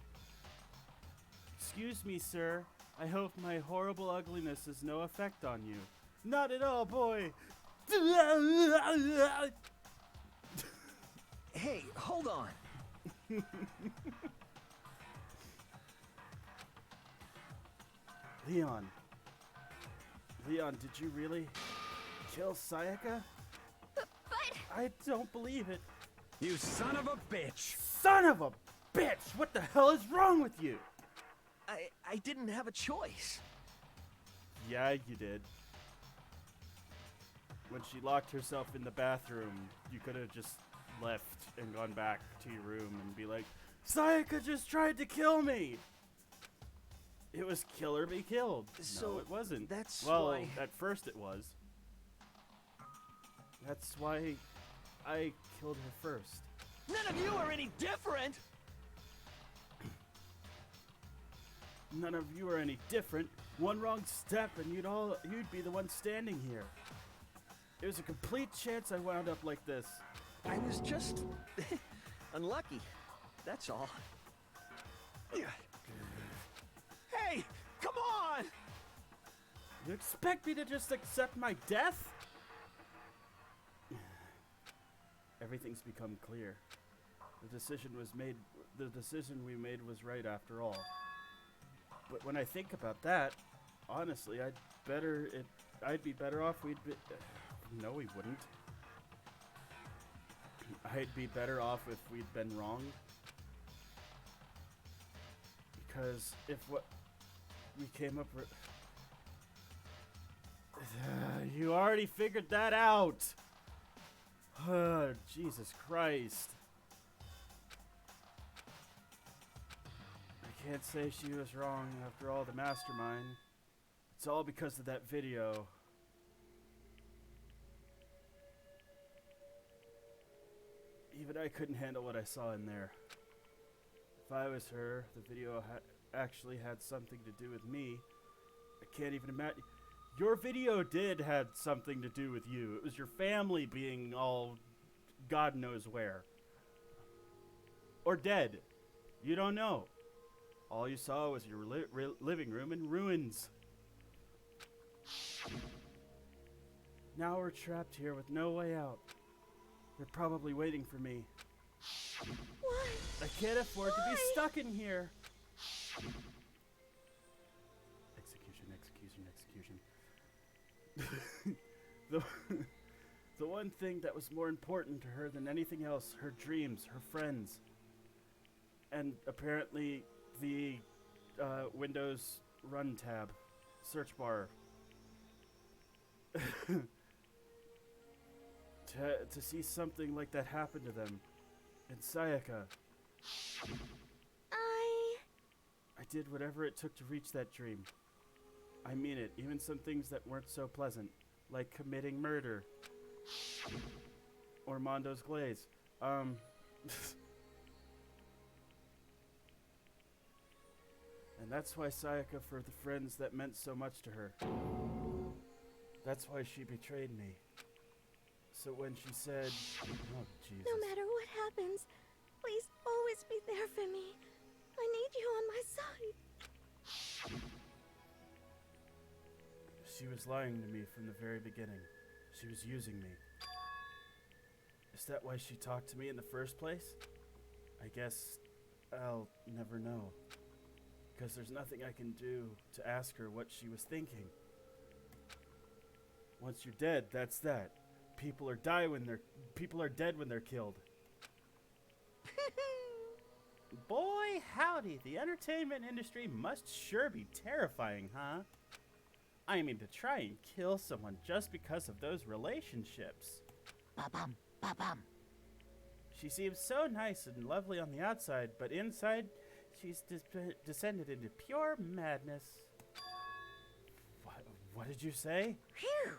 "Excuse me, sir. I hope my horrible ugliness has no effect on you." Not at all, boy. Hey, hold on. Leon. Leon, did you really kill Sayaka? But... I don't believe it. You son of a bitch! Son of a bitch! What the hell is wrong with you? I didn't have a choice. Yeah, you did. When she locked herself in the bathroom, you could have just left and gone back to your room and be like, Sayaka just tried to kill me! It was kill or be killed. So no, it wasn't. That's well, why... at first it was. That's why I killed her first. None of you are any different! None of you are any different. One wrong step and you'd be the one standing here. It was a complete chance I wound up like this. I was just unlucky. That's all. Hey, come on! You expect me to just accept my death? Everything's become clear. The decision we made was right after all. But when I think about that, honestly, I'd be better off no, we wouldn't. I'd be better off if we'd been wrong. Because if what we came up with... you already figured that out! Jesus Christ. I can't say she was wrong after all, the mastermind. It's all because of that video. Even I couldn't handle what I saw in there. If I was her, the video actually had something to do with me. I can't even imagine. Your video did had something to do with you. It was your family being all God knows where. Or dead. You don't know. All you saw was your living room in ruins. Now we're trapped here with no way out. They're probably waiting for me. What? I can't afford to be stuck in here. Execution. The one thing that was more important to her than anything else, her dreams, her friends. And apparently the Windows Run tab, search bar. To see something like that happen to them. And Sayaka. I did whatever it took to reach that dream. I mean it, even some things that weren't so pleasant, like committing murder. Or Mondo's Glaze. And that's why Sayaka, for the friends that meant so much to her. That's why she betrayed me. So when she said, oh Jesus. No matter what happens, please always be there for me. I need you on my side. She was lying to me from the very beginning. She was using me. Is that why she talked to me in the first place? I guess I'll never know. Because there's nothing I can do to ask her what she was thinking. Once you're dead, that's that. People are dead when they're killed. Boy, howdy, the entertainment industry must sure be terrifying, huh? I mean, to try and kill someone just because of those relationships. Ba-bum, ba-bum. She seems so nice and lovely on the outside, but inside, she's descended into pure madness. What did you say? Phew!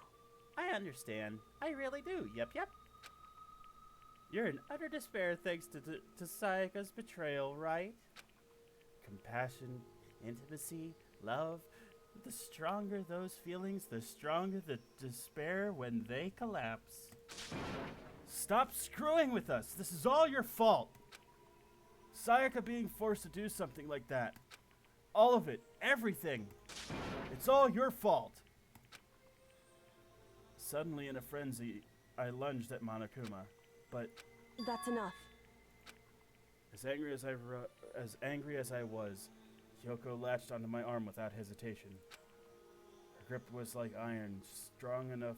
I understand. I really do. Yep. You're in utter despair thanks to Sayaka's betrayal, right? Compassion, intimacy, love. The stronger those feelings, the stronger the despair when they collapse. Stop screwing with us. This is all your fault. Sayaka being forced to do something like that. All of it. Everything. It's all your fault. Suddenly in a frenzy, I lunged at Monokuma, but... That's enough. As angry as I was, Kyoko latched onto my arm without hesitation. Her grip was like iron, strong enough...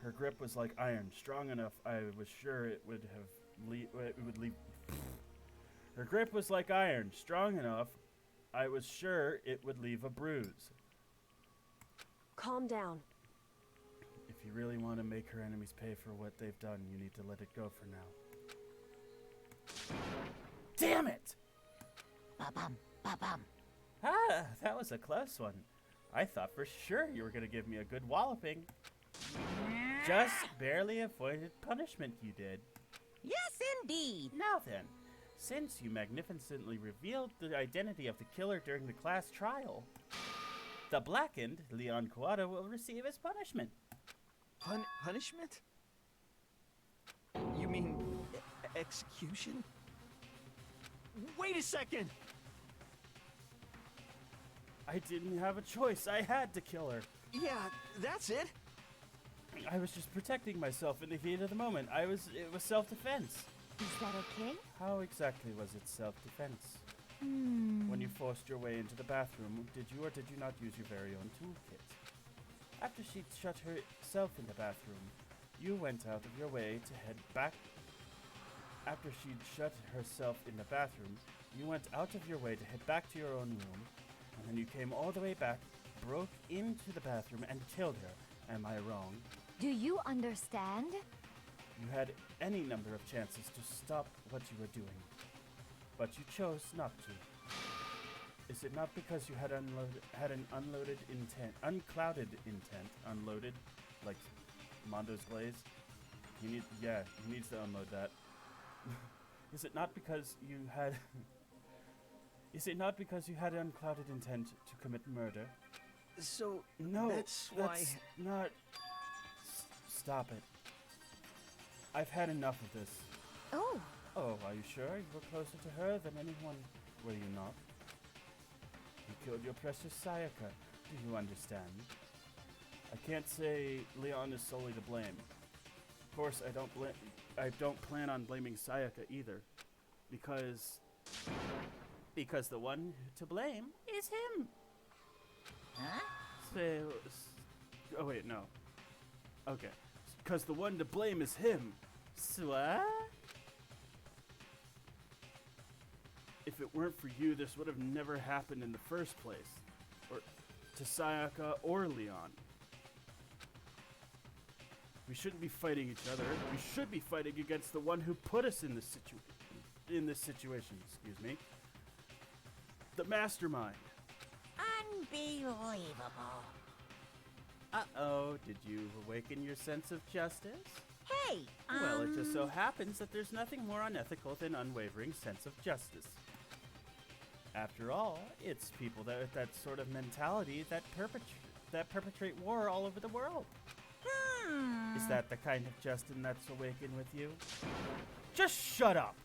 Her grip was like iron, strong enough I was sure it would leave... Her grip was like iron, strong enough I was sure it would leave a bruise. Calm down. If you really want to make her enemies pay for what they've done, you need to let it go for now. Damn it! Ba-bum, ba-bum. Ah, that was a close one. I thought for sure you were going to give me a good walloping. just barely avoided punishment, you did. Yes, indeed. Now then, since you magnificently revealed the identity of the killer during the class trial, the blackened Leon Kawada will receive his punishment. Punishment? You mean execution? Wait a second! I didn't have a choice. I had to kill her. Yeah, that's it. I was just protecting myself in the heat of the moment. It was self-defense. Is that okay? How exactly was it self-defense? When you forced your way into the bathroom, did you or did you not use your very own toolkit? After she'd shut herself in the bathroom, you went out of your way to head back. After she'd shut herself in the bathroom, you went out of your way to head back to your own room, and then you came all the way back, broke into the bathroom, and killed her. Am I wrong? Do you understand? You had any number of chances to stop what you were doing, but you chose not to. Is it not because you had an unclouded intent, unloaded, like Mondo's glaze? He needs to unload that. Is it not because you had? Is it not because you had unclouded intent to commit murder? So No, that's why. Not. Stop it. I've had enough of this. Oh. Oh, are you sure? You were closer to her than anyone, were you not? You killed your precious Sayaka. Do you understand? I can't say Leon is solely to blame. Of course, I don't plan on blaming Sayaka either, because the one to blame is him. Huh? Oh wait, no. Okay, because the one to blame is him. What? If it weren't for you, this would have never happened in the first place, or to Sayaka or Leon. We shouldn't be fighting each other. We should be fighting against the one who put us in this situation. Excuse me. The mastermind. Unbelievable. Uh-oh, did you awaken your sense of justice? Hey, Well, it just so happens that there's nothing more unethical than unwavering sense of justice. After all, it's people with that sort of mentality that perpetrate war all over the world. Is that the kind of Justin that's awakened with you? Just shut up!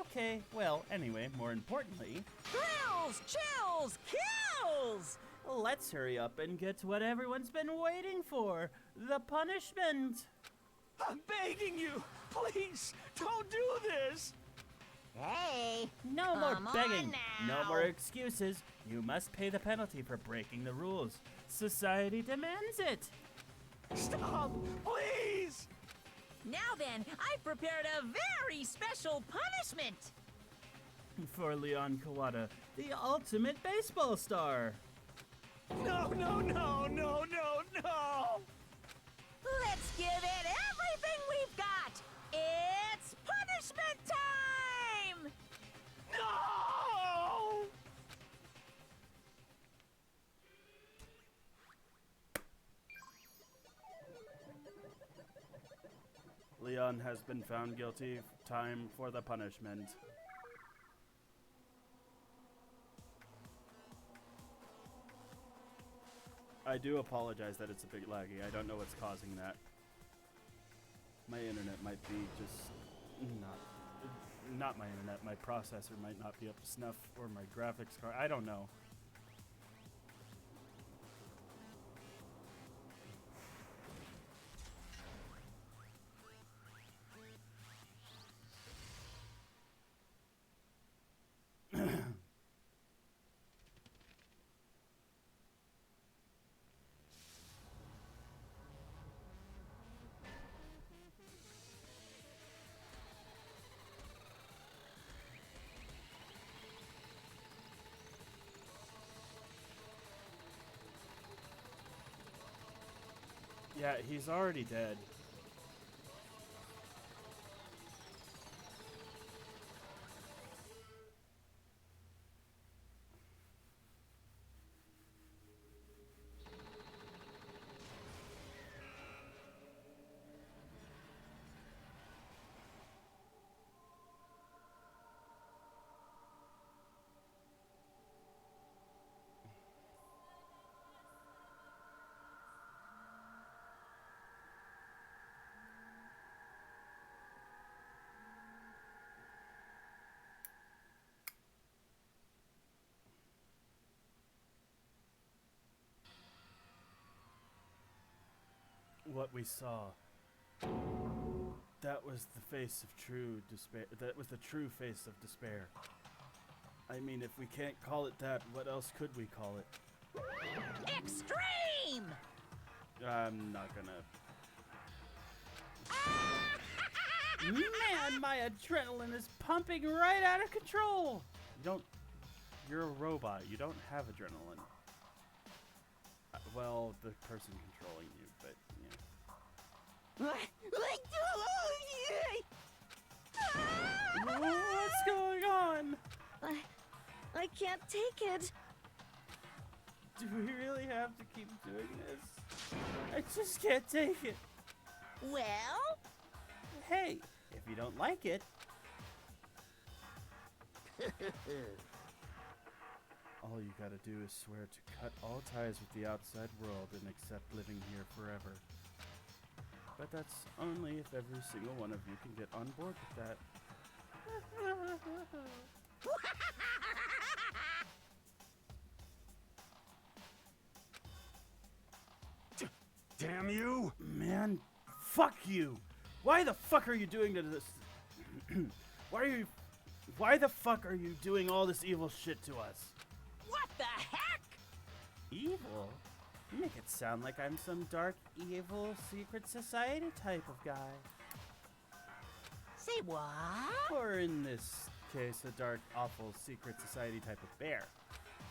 Okay, well, anyway, more importantly... Thrills, chills, kills! Let's hurry up and get to what everyone's been waiting for. The punishment! I'm begging you! Please, don't do this! Hey! No more come on begging! now. No more excuses! You must pay the penalty for breaking the rules. Society demands it! Stop! Please! Now then, I've prepared a very special punishment! For Leon Kawada, the ultimate baseball star! No, no, no, no, no, no! Let's give it everything we've got! It's punishment time! No! Leon has been found guilty. Time for the punishment. I do apologize that it's a bit laggy. I don't know what's causing that. My internet might be just not my internet. My processor might not be up to snuff, or my graphics card. I don't know. Yeah, he's already dead. what we saw. That was the face of true despair. That was the true face of despair. I mean, if we can't call it that, what else could we call it? Extreme! I'm not gonna. Man, my adrenaline is pumping right out of control! You're a robot. You don't have adrenaline. Well, the person controlling you, but yeah. What's going on? I can't take it. Do we really have to keep doing this? I just can't take it. Well? Hey, if you don't like it. All you gotta do is swear to cut all ties with the outside world and accept living here forever. But that's only if every single one of you can get on board with that. Damn you! Man, fuck you! Why the fuck are you doing to this? Why the fuck are you doing all this evil shit to us? What the heck? Evil? You make it sound like I'm some dark, evil, secret society type of guy. Say what? Or in this case, a dark, awful, secret society type of bear.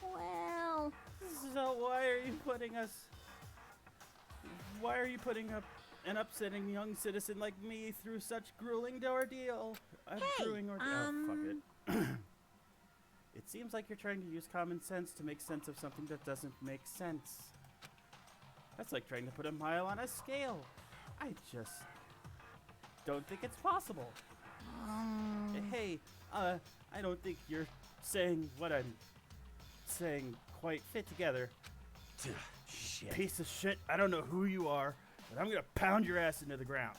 Well... So why are you putting up an upsetting young citizen like me through such grueling ordeal? Grueling ordeal. Oh, fuck it. It seems like you're trying to use common sense to make sense of something that doesn't make sense. That's like trying to put a mile on a scale. I just don't think it's possible. Hey, I don't think you're saying what I'm saying quite fit together. Shit. Piece of shit. I don't know who you are, but I'm gonna pound your ass into the ground.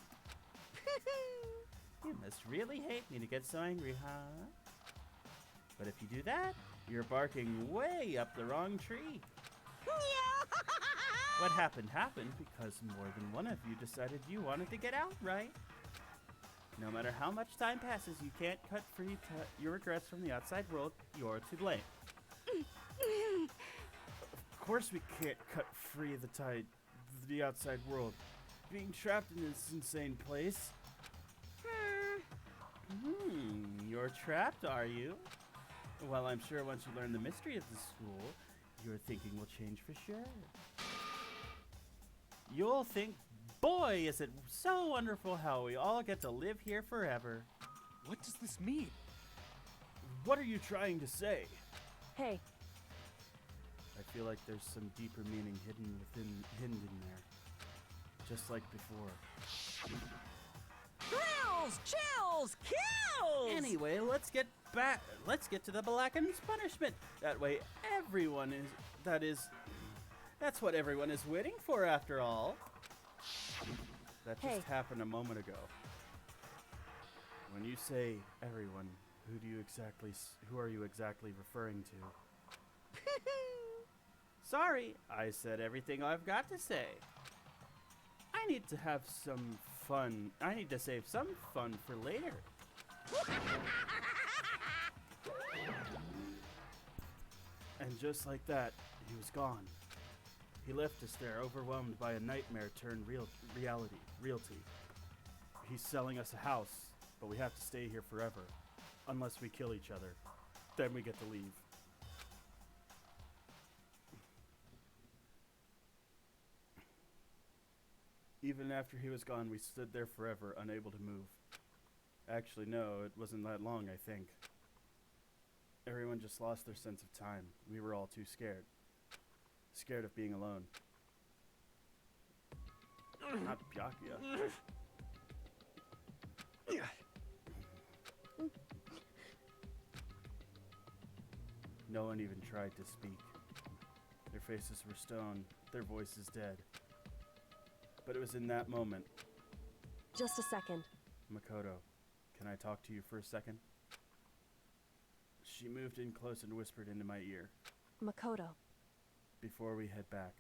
You must really hate me to get so angry, huh? But if you do that, you're barking way up the wrong tree. What happened because more than one of you decided you wanted to get out, right? No matter how much time passes, you can't cut free your regrets from the outside world. You're to blame. Of course we can't cut free the outside world. Being trapped in this insane place. You're trapped, are you? Well, I'm sure once you learn the mystery of the school, your thinking will change for sure. You'll think, boy, is it so wonderful how we all get to live here forever. What does this mean? What are you trying to say? Hey. I feel like there's some deeper meaning hidden in there. Just like before. Thrills, chills, kills! Anyway, let's get to the Blacken's punishment. That way that's what everyone is waiting for after all. That just happened a moment ago. When you say everyone, who are you exactly referring to? Sorry, I said everything I've got to say. I need to have some fun. I need to save some fun for later. And just like that, he was gone. He left us there, overwhelmed by a nightmare turned reality. He's selling us a house, but we have to stay here forever. Unless we kill each other. Then we get to leave. Even after he was gone, we stood there forever, unable to move. Actually, no, it wasn't that long, I think. Everyone just lost their sense of time. We were all too scared. Scared of being alone. Not Byakuya. No one even tried to speak. Their faces were stone, their voices dead. But it was in that moment. Just a second. Makoto, can I talk to you for a second? She moved in close and whispered into my ear. Makoto. Before we head back,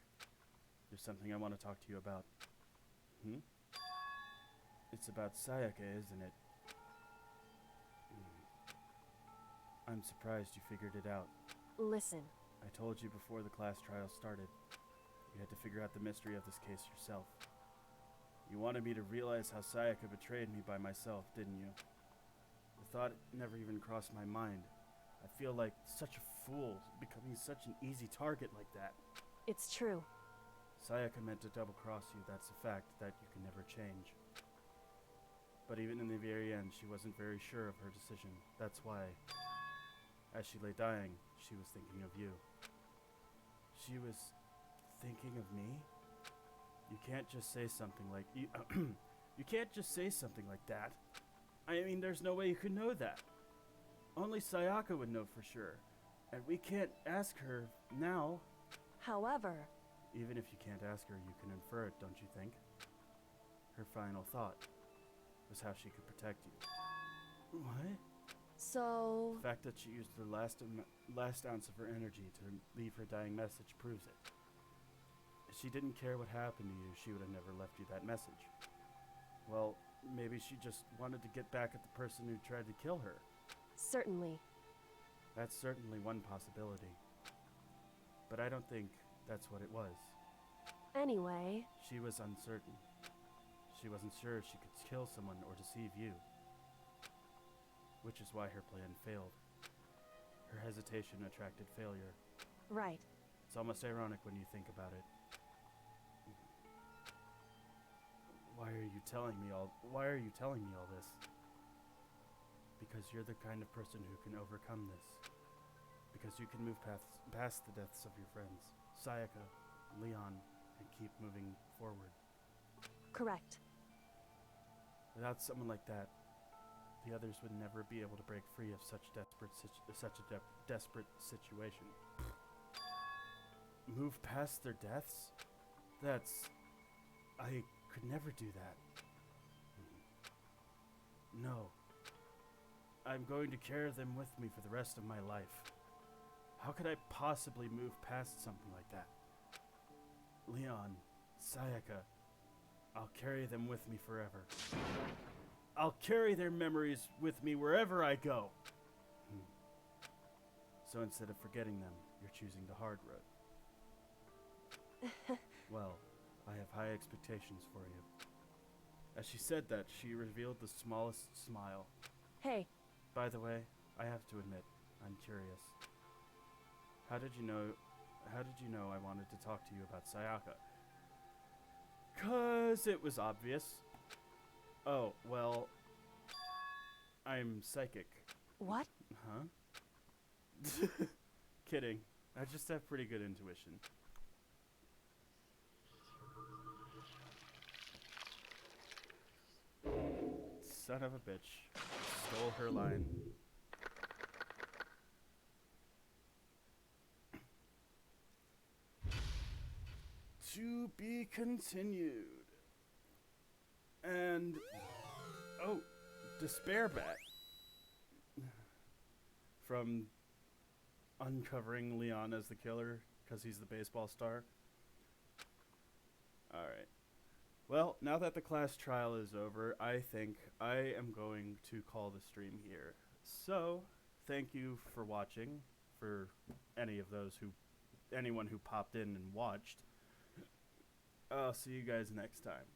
there's something I want to talk to you about. Hmm? It's about Sayaka, isn't it? I'm surprised you figured it out. Listen. I told you before the class trial started. You had to figure out the mystery of this case yourself. You wanted me to realize how Sayaka betrayed me by myself, didn't you? The thought never even crossed my mind. I feel like such a fool, becoming such an easy target like that. It's true. Sayaka meant to double-cross you, that's a fact that you can never change. But even in the very end, she wasn't very sure of her decision. That's why, as she lay dying, she was thinking of you. She was thinking of me? You can't just say something like you can't just say something like that. I mean, there's no way you could know that. Only Sayaka would know for sure, and we can't ask her now. However, even if you can't ask her, you can infer it, don't you think? Her final thought was how she could protect you. What? So... The fact that she used the last ounce of her energy to leave her dying message proves it. If she didn't care what happened to you, she would have never left you that message. Well, maybe she just wanted to get back at the person who tried to kill her. Certainly. That's certainly one possibility. But I don't think that's what it was. Anyway... She was uncertain. She wasn't sure if she could kill someone or deceive you. Which is why her plan failed. Her hesitation attracted failure. Right. It's almost ironic when you think about it. Why are you telling me all this? Because you're the kind of person who can overcome this. Because you can move past the deaths of your friends, Sayaka, Leon, and keep moving forward. Correct. Without someone like that, the others would never be able to break free of such a desperate situation. Move past their deaths? I could never do that. No. I'm going to carry them with me for the rest of my life. How could I possibly move past something like that? Leon, Sayaka, I'll carry them with me forever. I'll carry their memories with me wherever I go. So instead of forgetting them, you're choosing the hard road. Well, I have high expectations for you. As she said that, she revealed the smallest smile. Hey. By the way, I have to admit, I'm curious. How did you know I wanted to talk to you about Sayaka? 'Cause it was obvious. Oh, well, I'm psychic. What? Huh? Kidding. I just have pretty good intuition. Son of a bitch. Stole her line. To be continued. And... oh, Despair Bat. From uncovering Leon as the killer, because he's the baseball star. Alright. Well, now that the class trial is over, I think I am going to call the stream here. So, thank you for watching, for anyone who popped in and watched. I'll see you guys next time.